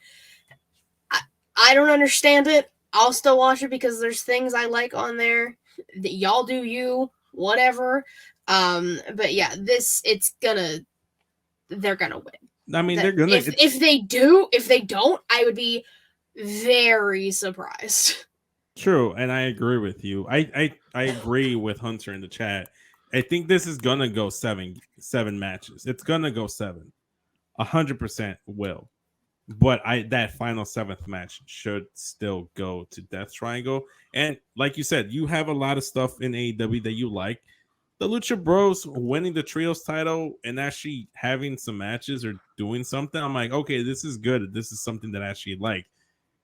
I don't understand it. I'll still watch it because there's things I like on there. That y'all do you, whatever. But yeah, they're gonna win. I mean, they're gonna. If they don't, I would be very surprised. True, and I agree with you. I agree with Hunter in the chat. I think this is gonna go seven matches. It's gonna go 7. 100% will. But that final 7th match should still go to Death Triangle. And like you said, you have a lot of stuff in AEW that you like. The Lucha Bros winning the Trios title and actually having some matches or doing something, I'm like, okay, this is good. This is something that I actually like.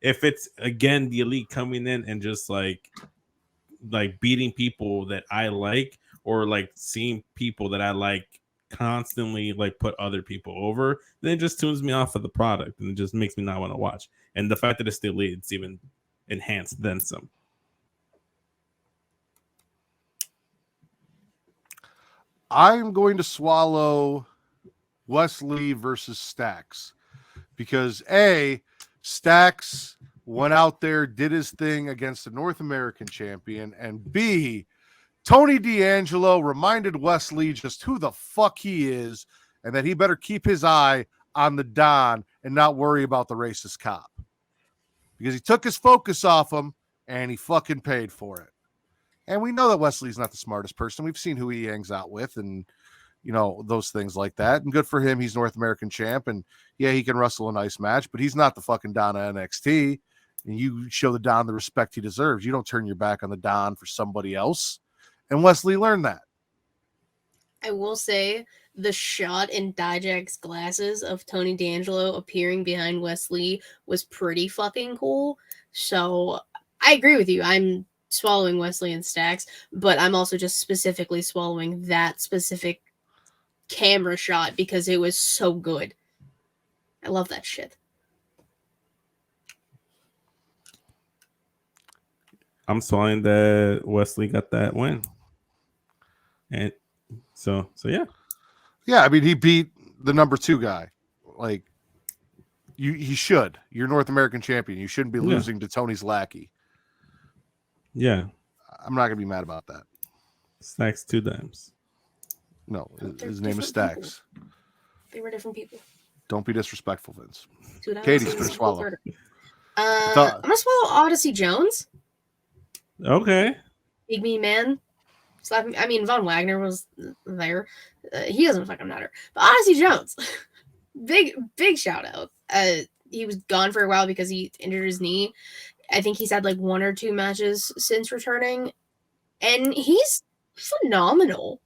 If it's again the Elite coming in and just like beating people that I like, or like seeing people that I like constantly like put other people over, then it just tunes me off of the product and it just makes me not want to watch. And the fact that it's still Elite, it's even enhanced then some. I'm going to swallow Wesley versus Stax because Stax went out there, did his thing against the North American champion, and B, Tony D'Angelo reminded Wesley just who the fuck he is and that he better keep his eye on the Don and not worry about the racist cop because he took his focus off him and he fucking paid for it. And we know that Wesley's not the smartest person. We've seen who he hangs out with and, you know, those things like that. And good for him. He's North American champ. And yeah, he can wrestle a nice match, but he's not the fucking Don of NXT. And you show the Don the respect he deserves. You don't turn your back on the Don for somebody else. And Wesley learned that. I will say the shot in Dijak's glasses of Tony D'Angelo appearing behind Wesley was pretty fucking cool. So I agree with you. I'm swallowing Wesley and Stax, but I'm also just specifically swallowing that specific camera shot because it was so good. I love that shit. I'm swallowing that Wesley got that win. And so yeah. Yeah, I mean, he beat the number 2 guy. Like, he should. You're North American champion. You shouldn't be losing to Tony's lackey. Yeah. I'm not going to be mad about that. Stax 2 times. No, his name is Stax. People. They were different people. Don't be disrespectful, Vince. Katie's gonna swallow. I'm going to swallow Odyssey Jones. Okay. Big mean man. I mean, Von Wagner was there. He doesn't fucking matter. But Odyssey Jones, big shout out. He was gone for a while because he injured his knee. I think he's had like 1 or 2 matches since returning, and he's phenomenal.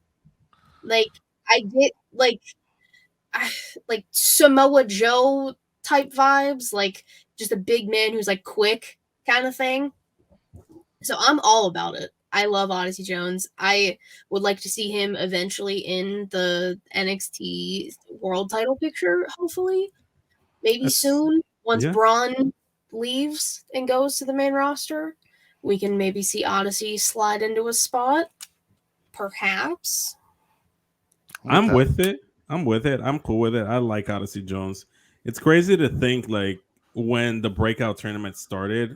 Like, I get like Samoa Joe type vibes, like just a big man who's like quick kind of thing. So I'm all about it. I love Odyssey Jones. I would like to see him eventually in the NXT world title picture, hopefully. Maybe soon. Once Braun leaves and goes to the main roster, we can maybe see Odyssey slide into a spot. Perhaps. I'm with it. I'm cool with it. I like Odyssey Jones. It's crazy to think, like, when the breakout tournament started,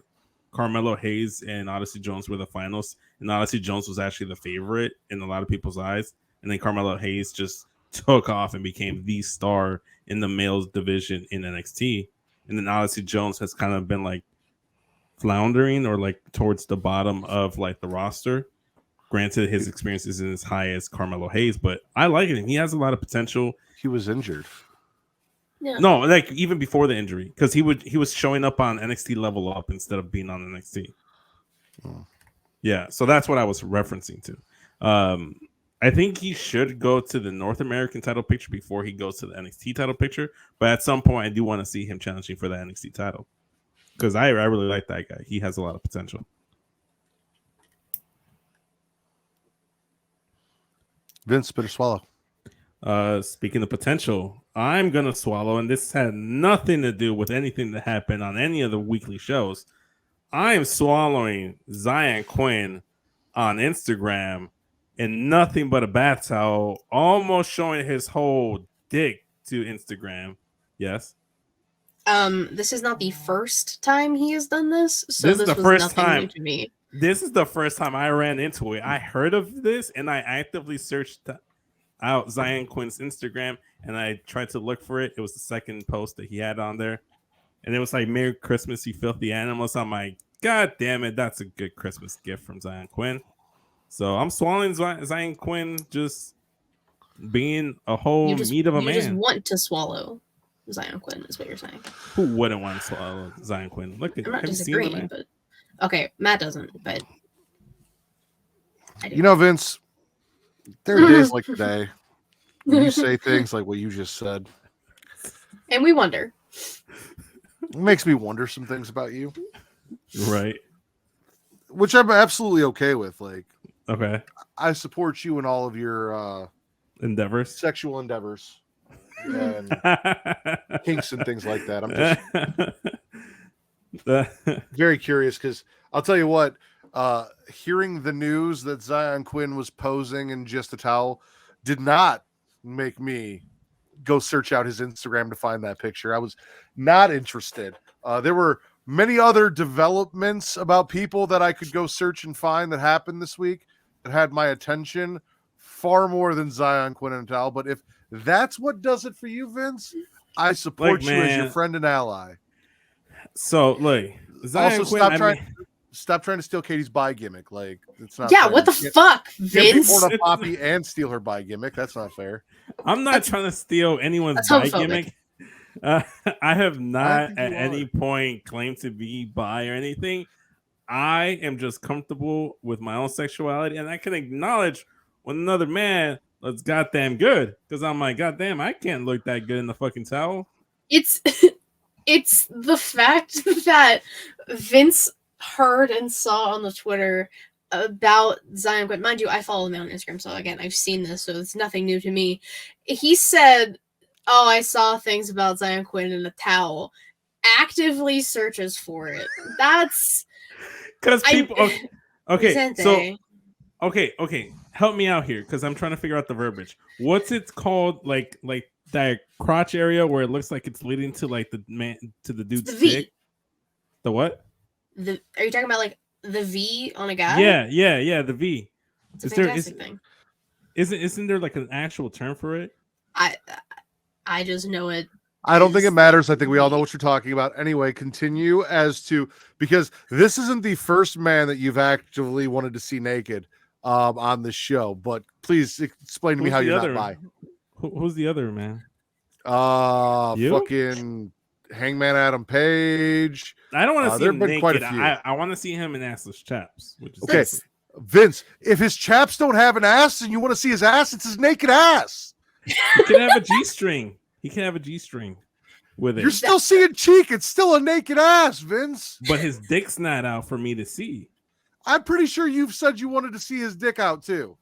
Carmelo Hayes and Odyssey Jones were the finals, and Odyssey Jones was actually the favorite in a lot of people's eyes. And then Carmelo Hayes just took off and became the star in the males division in NXT. And then Odyssey Jones has kind of been like floundering or like towards the bottom of like the roster. Granted, his experience isn't as high as Carmelo Hayes, but I like him. He has a lot of potential. He was injured. Yeah. No, like even before the injury, because he was showing up on NXT Level Up instead of being on NXT. Oh. Yeah, so that's what I was referencing to. I think he should go to the North American title picture before he goes to the NXT title picture. But at some point, I do want to see him challenging for the NXT title because I really like that guy. He has a lot of potential. Vince, better swallow. Speaking of potential, I'm going to swallow, and this had nothing to do with anything that happened on any of the weekly shows. I am swallowing Zion Quinn on Instagram in nothing but a bath towel, almost showing his whole dick to Instagram. Yes. This is not the first time he has done this, so This is this the was first nothing new time. to me. This is the first time I ran into it. I heard of this and I actively searched out Zion Quinn's Instagram and I tried to look for it. It was the second post that he had on there. And it was like, Merry Christmas, you filthy animals. I'm like, God damn it, that's a good Christmas gift from Zion Quinn. So I'm swallowing Zion Quinn just being a whole meat of a man. You just want to swallow Zion Quinn, is what you're saying. Who wouldn't want to swallow Zion Quinn? Look at I'm not have you seen disagreeing, the man? but okay, Matt doesn't, but I do. You know, Vince, there are days like today when you say things like what you just said. And we wonder. It makes me wonder some things about you. Right. Which I'm absolutely okay with. Like, Okay. I support you in all of your Endeavors. sexual endeavors and kinks and things like that. I'm just very curious because I'll tell you what, hearing the news that Zion Quinn was posing in just a towel did not make me go search out his Instagram to find that picture. I was not interested. There were many other developments about people that I could go search and find that happened this week that had my attention far more than Zion Quinn and towel. But if that's what does it for you, Vince, I support you as your friend and ally. So, look, Zion also, Quinn, stop trying to steal Katie's buy gimmick. Like, it's not. Yeah, fair. what the fuck, Vince? Porn a poppy and steal her buy gimmick. That's not fair. I'm not trying to steal anyone's that's bi homophobic. gimmick. I have not think at you any are. point claimed to be bi or anything. I am just comfortable with my own sexuality, and I can acknowledge when another man looks goddamn good. Because I'm like, goddamn, I can't look that good in the fucking towel. It's it's the fact that Vince heard and saw on the Twitter about Zion Quinn. Mind you, I follow him on Instagram, so again, I've seen this, so it's nothing new to me. He said, "Oh, I saw things about Zion Quinn in a towel." Actively searches for it. That's Because people, okay, so Vicente. okay, help me out here because I'm trying to figure out the verbiage. What's it called? Like that crotch area where it looks like it's leading to like the man to the dude's the V. dick. The what? Are you talking about like the V on a guy? Yeah, the V. It's a fantastic thing. Isn't there like an actual term for it? I just know it. I don't think it matters. I think we all know what you're talking about. Anyway, continue as to, because this isn't the first man that you've actively wanted to see naked on this show, but please explain to me how you're not bi. Who's the other man? You? Fucking Hangman Adam Page. I don't want to see him naked. Quite a few. I want to see him in assless chaps. Which is Okay, different. Vince, if his chaps don't have an ass and you want to see his ass, it's his naked ass. He can have a G-string. He can have a G-string with it. You're still seeing cheek. It's still a naked ass, Vince. But his dick's not out for me to see. I'm pretty sure you've said you wanted to see his dick out too.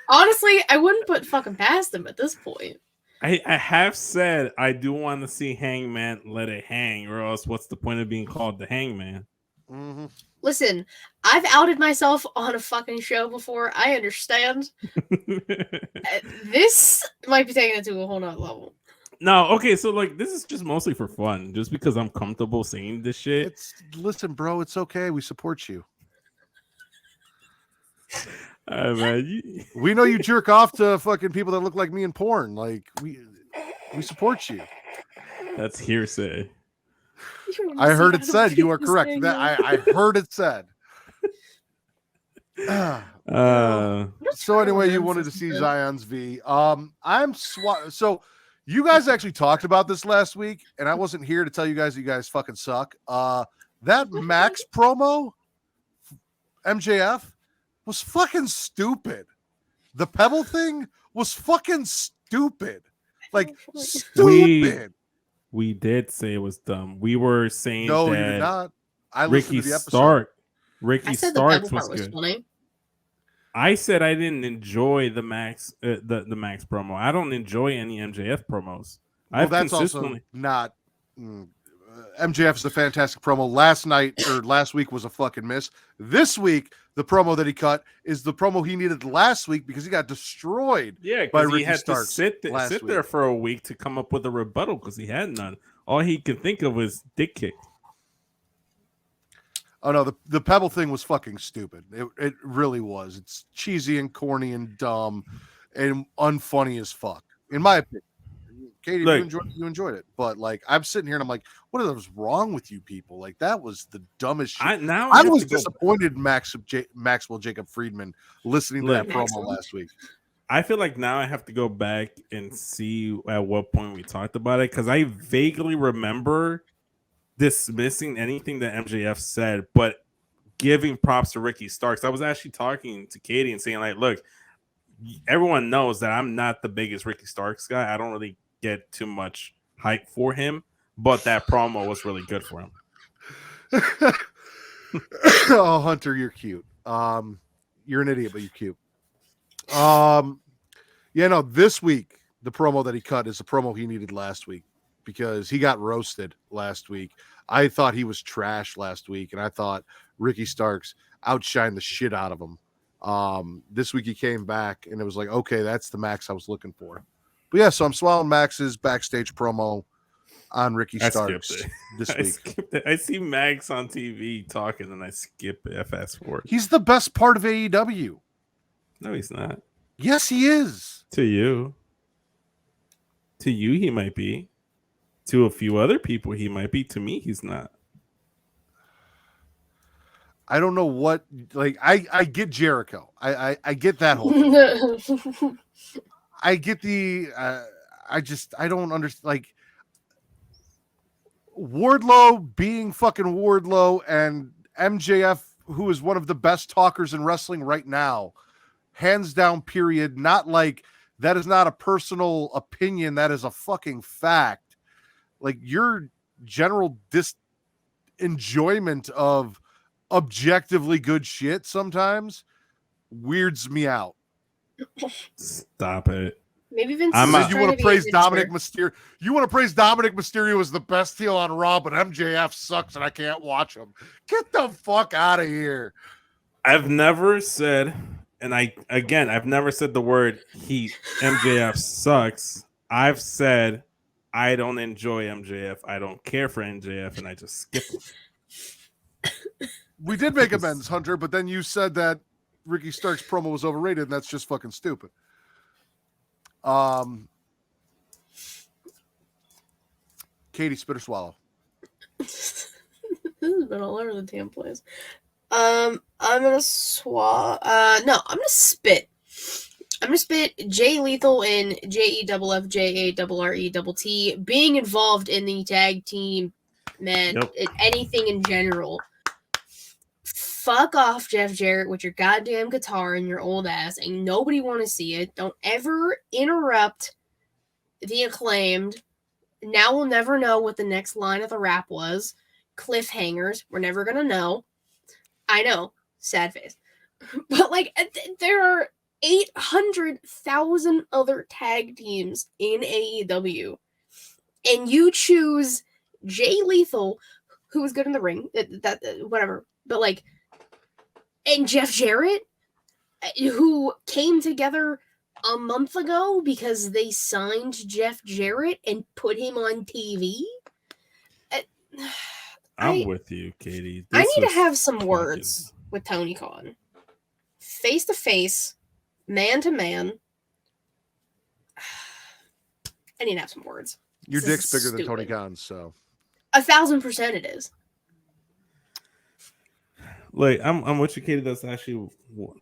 Honestly, I wouldn't put fucking past him at this point. I have said I do want to see Hangman let it hang, or else what's the point of being called the Hangman? Mm-hmm. Listen, I've outed myself on a fucking show before. I understand. This might be taking it to a whole nother level. No, okay, so like this is just mostly for fun, just because I'm comfortable saying this shit. Listen, bro, it's okay. We support you. Man, We know you jerk off to fucking people that look like me in porn. Like we support you. That's hearsay. I heard it said. You are correct. That I heard it said. So anyway, you wanted to see Zion's V. So you guys actually talked about this last week, and I wasn't here to tell you guys fucking suck. That Max promo, MJF, was fucking stupid. The Pebble thing was fucking stupid. Like stupid. We did say it was dumb. We were saying No, that you did not. I Ricky listened to the episode. Stark. I Ricky said the Starks Pebble was part was good. funny. I said I didn't enjoy the Max the Max promo. I don't enjoy any MJF promos. Well, that's also not. MJF is a fantastic promo. Last week was a fucking miss. This week, the promo that he cut is the promo he needed last week because he got destroyed. Yeah, by because he Ricky had Starks to sit there for a week to come up with a rebuttal because he had none. All he could think of was dick kick. Oh no, the Pebble thing was fucking stupid. It really was. It's cheesy and corny and dumb and unfunny as fuck, in my opinion. Katie, Look, you enjoyed it, but like I'm sitting here and I'm like, what is wrong with you people? Like that was the dumbest shit. I was disappointed in Maxwell Jacob Friedman listening to that promo last week. I feel like now I have to go back and see at what point we talked about it because I vaguely remember dismissing anything that MJF said, but giving props to Ricky Starks. I was actually talking to Katie and saying, like, look, everyone knows that I'm not the biggest Ricky Starks guy. I don't really get too much hype for him, but that promo was really good for him. Oh, Hunter, you're cute. You're an idiot, but you're cute. This week, the promo that he cut is the promo he needed last week. Because he got roasted last week. I thought he was trash last week, and I thought Ricky Starks outshined the shit out of him. This week he came back, and it was like, okay, that's the Max I was looking for. But yeah, so I'm swallowing Max's backstage promo on Ricky Starks this week. I see Max on TV talking, and I skip it. I fast forward. He's the best part of AEW. No, he's not. Yes, he is. To you, he might be. To a few other people, he might be. To me, he's not. I don't know what. Like, I get Jericho. I get that whole thing. I get the. I don't understand. Like, Wardlow being fucking Wardlow and MJF, who is one of the best talkers in wrestling right now, hands down. Period. Not like that is not a personal opinion. That is a fucking fact. Like your general enjoyment of objectively good shit sometimes weirds me out. Stop it. Maybe Vince. You want to praise Dominic Mysterio? You want to praise Dominic Mysterio as the best heel on Raw, but MJF sucks and I can't watch him. Get the fuck out of here. I've never said, and I've never said the word MJF sucks. I've said I don't enjoy MJF. I don't care for MJF, and I just skip him. We did make amends, Hunter, but then you said that Ricky Starks' promo was overrated, and that's just fucking stupid. Katie, spit or swallow? This has been all over the damn place. I'm gonna I'm gonna spit. I'm gonna spit Jay Lethal and JEFFJARRETT being involved in the tag team, man. Nope. Anything in general. Fuck off, Jeff Jarrett, with your goddamn guitar and your old ass. Ain't nobody want to see it. Don't ever interrupt the Acclaimed. Now we'll never know what the next line of the rap was. Cliffhangers. We're never gonna know. I know. Sad face. But like, there are 800,000 other tag teams in AEW, and you choose Jay Lethal, who was good in the ring, whatever, but like, and Jeff Jarrett, who came together a month ago because they signed Jeff Jarrett and put him on TV. I'm with you, Katie. I need to have some words with Tony Khan, face to face. Man to man. I need to have some words. Your dick's bigger than Tony Khan's, so 1,000% it is. Like, I'm with you, Katie. That's actually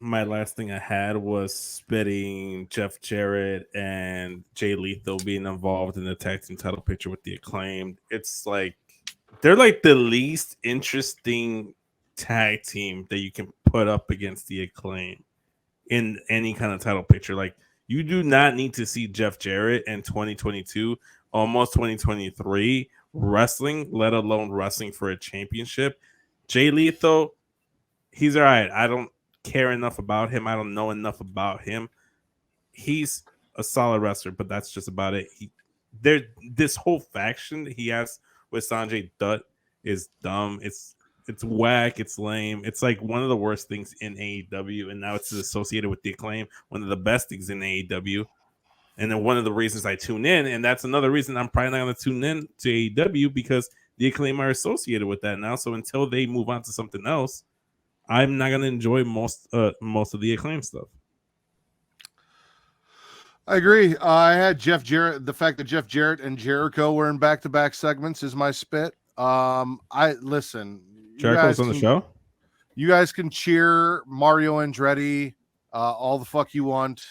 my last thing I had was spitting Jeff Jarrett and Jay Lethal being involved in the tag team title picture with the Acclaimed. It's like they're like the least interesting tag team that you can put up against the Acclaimed in any kind of title picture. Like, you do not need to see Jeff Jarrett in 2022, almost 2023, wrestling, let alone wrestling for a championship. Jay Lethal, he's all right. I don't care enough about him. I don't know enough about him. He's a solid wrestler, but that's just about it. This whole faction he has with Sanjay Dutt is dumb. It's It's whack. It's lame. It's like one of the worst things in AEW, and now it's associated with the Acclaim. One of the best things in AEW, and then one of the reasons I tune in, and that's another reason I'm probably not going to tune in to AEW because the Acclaim are associated with that now. So until they move on to something else, I'm not going to enjoy most of the Acclaim stuff. I agree. I had Jeff Jarrett. The fact that Jeff Jarrett and Jericho were in back-to-back segments is my spit. I listen. Jericho's on the show. You guys can cheer Mario Andretti all the fuck you want.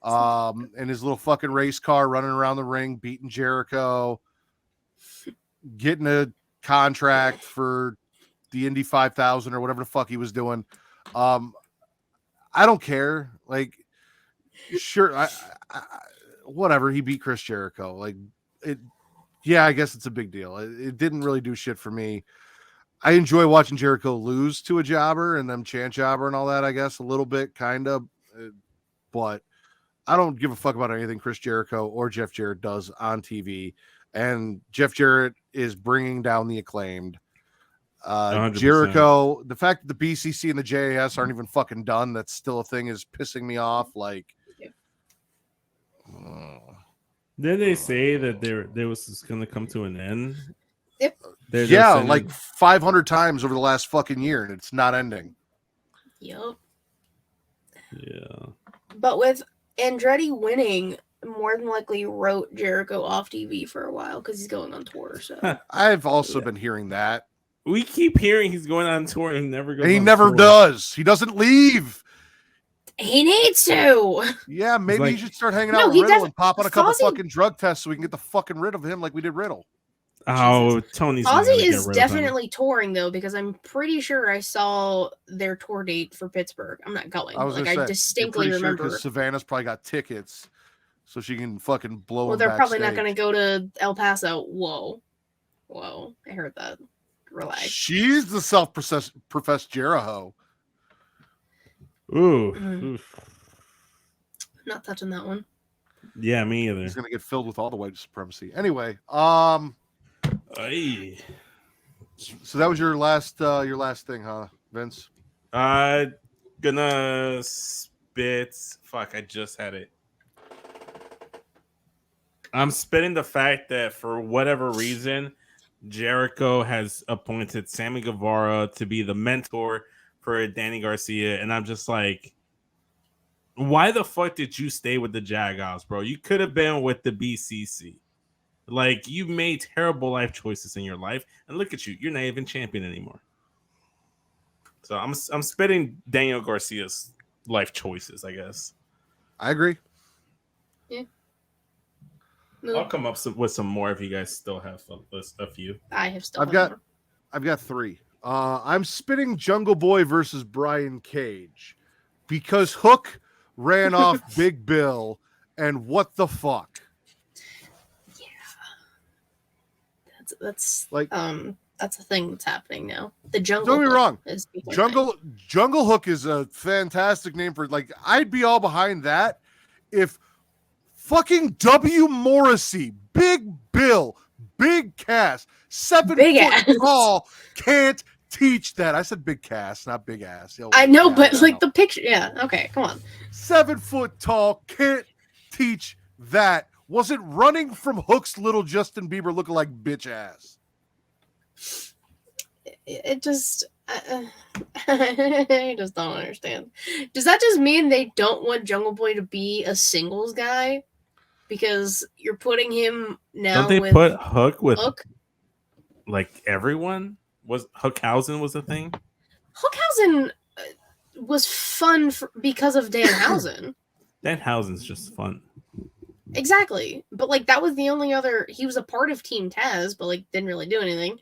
In his little fucking race car running around the ring, beating Jericho, getting a contract for the Indy 5000 or whatever the fuck he was doing. I don't care. Like, sure, I whatever. He beat Chris Jericho. Like it. Yeah, I guess it's a big deal. It didn't really do shit for me. I enjoy watching Jericho lose to a jobber and them chant jobber and all that, I guess, a little bit, kind of. But I don't give a fuck about anything Chris Jericho or Jeff Jarrett does on TV. And Jeff Jarrett is bringing down the Acclaimed. 100%. Jericho, the fact that the BCC and the JAS aren't even fucking done, that's still a thing, is pissing me off. Like, Did they say that there was going to come to an end? Yep. Yeah, like 500 times over the last fucking year, and it's not ending. Yep. Yeah. But with Andretti winning, more than likely wrote Jericho off TV for a while because he's going on tour. So I've also been hearing that. We keep hearing he's going on tour and he never goes. And he on never tour. does. He doesn't leave. he needs to. Yeah, maybe like- he should start hanging out with Riddle and pop on a couple Fozzy- fucking drug tests so we can get the fucking rid of him like we did Riddle. Oh, Tony's not gonna Fozzy get is rid of him. definitely touring though, because I'm pretty sure I saw their tour date for Pittsburgh. I'm not going. I was Like gonna say, I distinctly you're pretty sure remember. 'cause Savannah's probably got tickets so she can fucking blow Well, him they're probably not backstage. going to go to El Paso. Whoa. I heard that. Relax. She's the self-professed Jericho. Ooh. Mm. Oof. Not touching that one. Yeah, me either. He's gonna get filled with all the white supremacy. Anyway, Aye. so that was your last thing, huh, Vince? Gonna spit. Fuck, I just had it. I'm spitting the fact that for whatever reason, Jericho has appointed Sammy Guevara to be the mentor for Danny Garcia, and I'm just like, why the fuck did you stay with the Jaguars, bro? You could have been with the BCC. Like, you made terrible life choices in your life, and look at you, you're not even champion anymore. So I'm spitting Daniel Garcia's life choices, I guess. I agree. Yeah. I'll come up with some more if you guys still have a few. I have still. I've got three. I'm spitting Jungle Boy versus Brian Cage because Hook ran off Big Bill, and what the fuck? Yeah. That's Like, that's a thing that's happening now. The Jungle. Don't get me Book wrong. is becoming- Jungle Hook is a fantastic name for, like, I'd be all behind that if fucking W. Morrissey, Big Bill, Big Cass, 7 Big foot ass. tall, can't teach that. I said Big Cass, not Big Ass. Yo, I know, yeah, but I like know. the picture. Yeah. Okay. Come on. 7 foot tall, can't teach that. Wasn't running from Hook's little Justin Bieber looking like bitch ass. It just. I just don't understand. Does that just mean they don't want Jungle Boy to be a singles guy? Because you're putting him now. Don't they with put Hook with Hook? like everyone? Was Hookhausen was a thing? Hookhausen was fun because of Danhausen. Danhausen's just fun. Exactly, but like that was the only other. He was a part of Team Taz, but like didn't really do anything.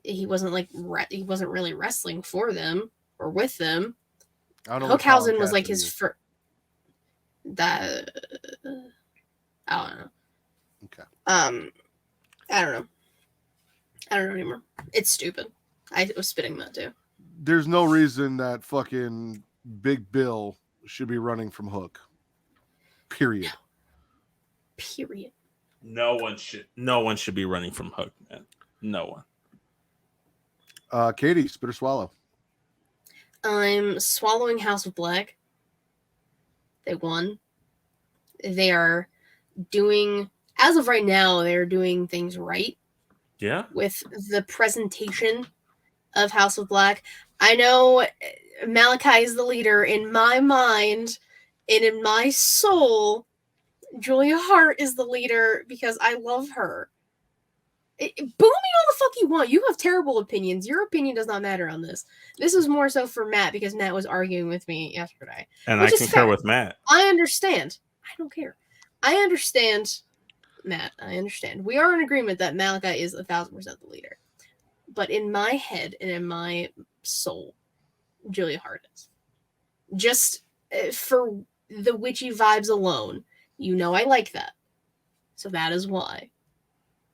He wasn't like he wasn't really wrestling for them or with them. I don't know. Hookhausen was like his first. That I don't know. Okay. I don't know. I don't know anymore. It's stupid. I was spitting that too. There's no reason that fucking Big Bill should be running from Hook. Period. Period. No one should be running from Hook, man. No one. Katie, spit or swallow. I'm swallowing House of Black. They won. They are doing, as of right now, they're doing things right. Yeah. With the presentation of House of Black. I know Malachi is the leader. In my mind and in my soul, Julia Hart is the leader because I love her. Boo me all the fuck you want. You have terrible opinions. Your opinion does not matter on this. This is more so for Matt because Matt was arguing with me yesterday. And I concur with Matt. I understand. I don't care. I understand, Matt. I understand. We are in agreement that Malachi is 1,000% the leader. But in my head and in my soul, Julia Hart is. Just for the witchy vibes alone, you know I like that. So that is why.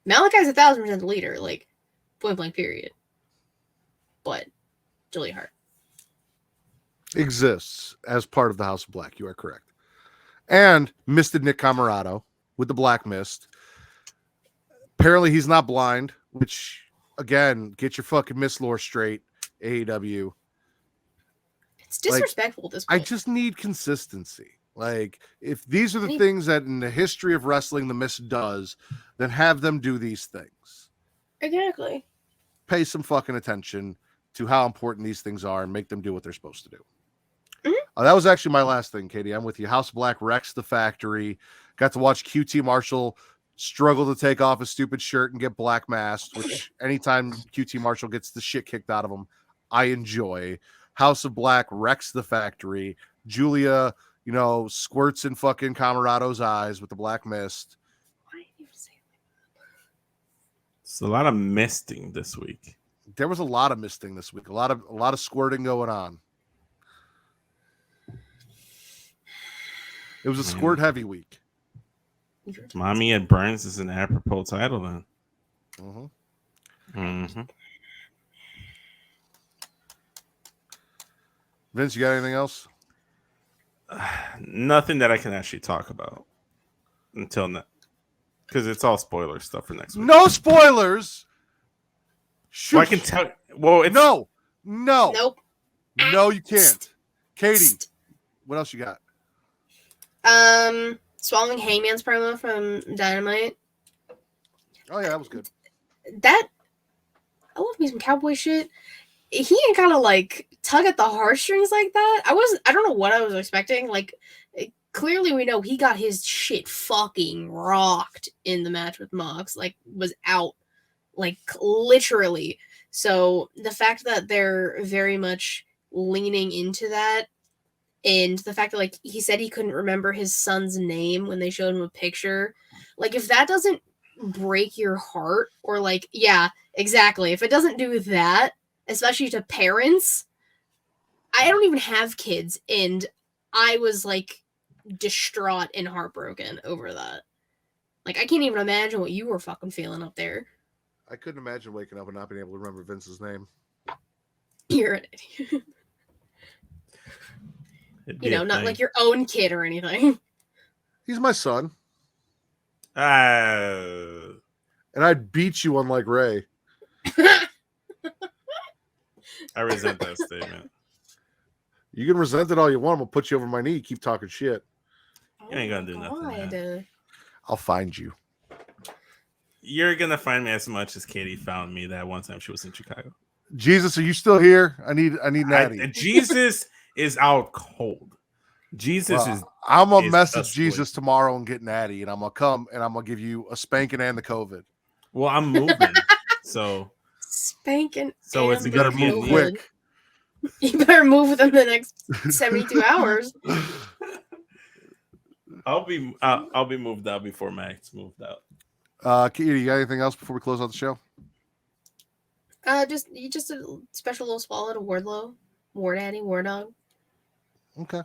Malachi's 1,000% the leader, like, point blank period. But Julia Hart exists as part of the House of Black. You are correct. And Misted Nick Camarado with the Black Mist. Apparently he's not blind, which, again, get your fucking Miss lore straight, AEW. It's disrespectful at this point. I just need consistency. Like, if these are the things that in the history of wrestling the Mist does, then have them do these things. Exactly. Pay some fucking attention to how important these things are and make them do what they're supposed to do. Mm-hmm. That was actually my last thing, Katie. I'm with you. House of Black wrecks the factory. Got to watch QT Marshall struggle to take off his stupid shirt and get black masked, which anytime QT Marshall gets the shit kicked out of him, I enjoy. House of Black wrecks the factory. Julia, squirts in fucking Camarado's eyes with the Black Mist. Why did you say that? It's a lot of misting this week. There was a lot of misting this week. A lot of squirting going on. It was a squirt heavy week. Mami at Burns is an apropos title then. Mm-hmm. Mm-hmm. Vince, you got anything else? Nothing that I can actually talk about until now, because it's all spoiler stuff for next week. No spoilers. Well, I can tell. Well, it's Nope. No, you can't. Katie, what else you got? Swallowing Hangman's promo from Dynamite. Oh yeah, that was good. I love me some cowboy shit. He ain't kind of like tug at the heartstrings like that. I don't know what I was expecting. Like, clearly we know he got his shit fucking rocked in the match with Mox. Like, was out, like, literally. So the fact that they're very much leaning into that, and the fact that, like, he said he couldn't remember his son's name when they showed him a picture. Like, if that doesn't break your heart, or like, yeah, exactly. If it doesn't do that, especially to parents, I don't even have kids, and I was, like, distraught and heartbroken over that. Like, I can't even imagine what you were fucking feeling up there. I couldn't imagine waking up and not being able to remember Vince's name. You're an idiot. Not like your own kid or anything. He's my son. And I'd beat you unlike Ray. I resent that statement. You can resent it all you want. I'm going to put you over my knee. Keep talking shit. You ain't going to do nothing. Man. I'll find you. You're going to find me as much as Katie found me that one time she was in Chicago. Jesus, are you still here? I need Natty. Jesus is out cold. Jesus is. I'm going to message Jesus tomorrow and get Natty, and I'm going to come and I'm going to give you a spanking and the COVID. Well, I'm moving. So. Spanking. So it's you better move quick. You better move within the next 72 hours. I'll be moved out before Max moved out. Katie, you got anything else before we close out the show? Just a special little swallow to Wardlow, War Daddy, War Dog. Okay.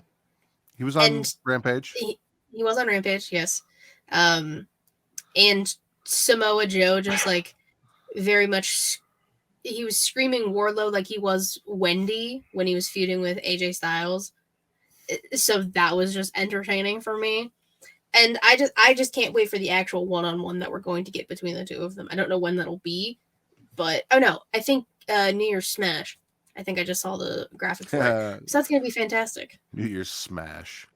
He was on Rampage. He was on Rampage, yes. And Samoa Joe just like very much. He was screaming Wardlow like he was Wendy when he was feuding with AJ Styles. So that was just entertaining for me. And I just can't wait for the actual one-on-one that we're going to get between the two of them. I don't know when that'll be, but I think New Year's Smash. I think I just saw the graphic for it. So that's going to be fantastic. New Year's Smash.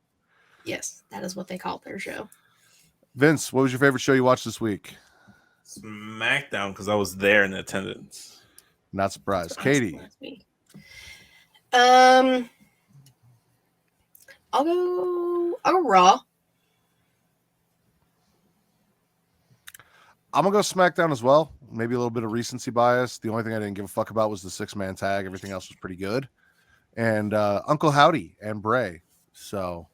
Yes, that is what they call their show. Vince, what was your favorite show you watched this week? SmackDown, because I was there in attendance. Not surprised. Katie. I'll go Raw. I'm gonna go SmackDown as well. Maybe a little bit of recency bias. The only thing I didn't give a fuck about was the 6-man tag. Everything else was pretty good. And Uncle Howdy and Bray. So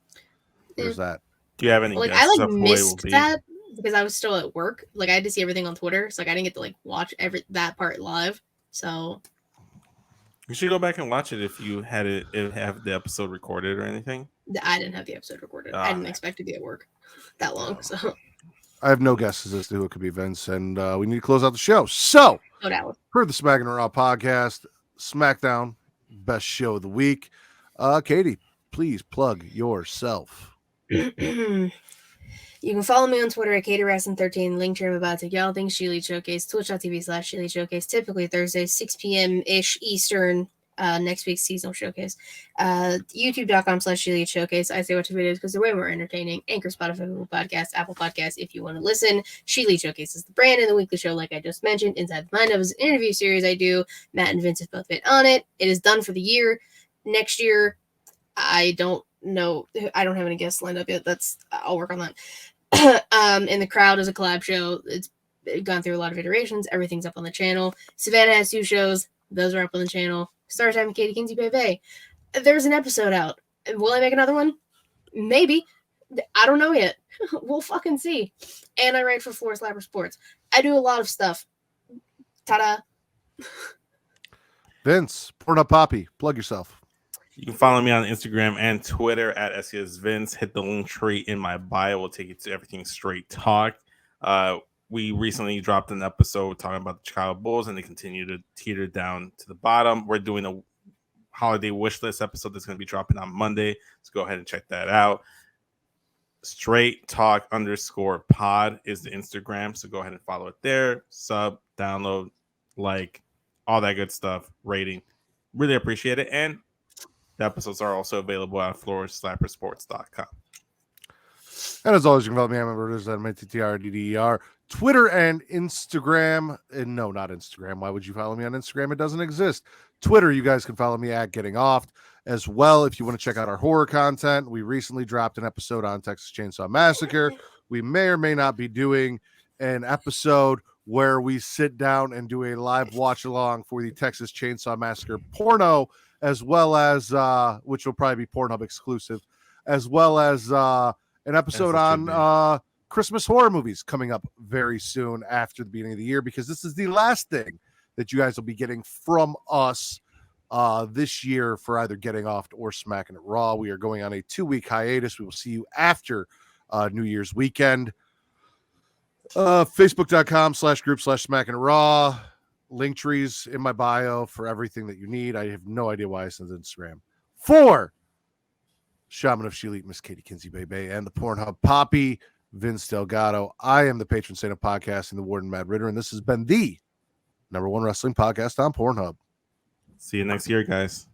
there's that. Do you have any? I missed that because I was still at work. Like I had to see everything on Twitter, so I didn't get to watch that part live. So you should go back and watch it if you had have the episode recorded or anything. I didn't have the episode recorded. I didn't expect to be at work that long. So I have no guesses as to who it could be, Vince, and we need to close out the show. So for the Smackin' Raw podcast, SmackDown, best show of the week. Katie, please plug yourself. You can follow me on Twitter at KatieRasson13, link to I'm about to yell things, She Lead Showcase, twitch.tv/She Lead Showcase, typically Thursday, 6 p.m.-ish Eastern, next week's seasonal showcase. YouTube.com/She Lead Showcase. I say watch the videos because they're way more entertaining. Anchor, Spotify, Google Podcasts, Apple Podcasts, if you want to listen. She Lead Showcase is the brand and the weekly show, like I just mentioned. Inside the Mind of is an interview series I do. Matt and Vince have both been on it. It is done for the year. Next year, I don't know. I don't have any guests lined up yet. I'll work on that. And the Crowd is a collab show. It's gone through a lot of iterations. Everything's up on the channel. Savannah has 2 shows. Those are up on the channel. Star Time and Katie Kinsey Bebe. There's an episode out. Will I make another one? Maybe. I don't know yet. We'll fucking see. And I write for Floor Slapper Sports. I do a lot of stuff. Ta-da. Vince, Pornhub Poppy, plug yourself. You can follow me on Instagram and Twitter at SESVince. Hit the link tree in my bio. We'll take you to everything straight talk. We recently dropped an episode talking about the Chicago Bulls, and they continue to teeter down to the bottom. We're doing a holiday wish list episode that's going to be dropping on Monday. So go ahead and check that out. Straight Talk _pod is the Instagram. So go ahead and follow it there. Sub, download, like, all that good stuff. Rating. Really appreciate it. And the episodes are also available at floorslappersports.com. And as always, you can follow me on MTTRDDER, Twitter and Instagram. And no, not Instagram. Why would you follow me on Instagram? It doesn't exist. Twitter, you guys can follow me at Getting Off as well. If you want to check out our horror content, we recently dropped an episode on Texas Chainsaw Massacre. We may or may not be doing an episode where we sit down and do a live watch along for the Texas Chainsaw Massacre porno, as well as which will probably be Pornhub exclusive, as well as an episode on Christmas horror movies coming up very soon after the beginning of the year, because this is the last thing that you guys will be getting from us this year for either Getting Off or Smackin' It Raw. We are going on a 2-week hiatus. We will see you after New Year's weekend. Facebook.com/group/Smackin' It Raw. Link trees in my bio for everything that you need. I have no idea why I said Instagram. For Shaman of Sheelite, Miss Katie Kinsey Bebe, and the Pornhub Poppy, Vince Delgado, I am the patron saint of podcasting, the Warden Mad Ritter, and this has been the #1 wrestling podcast on Pornhub. See you next year, guys.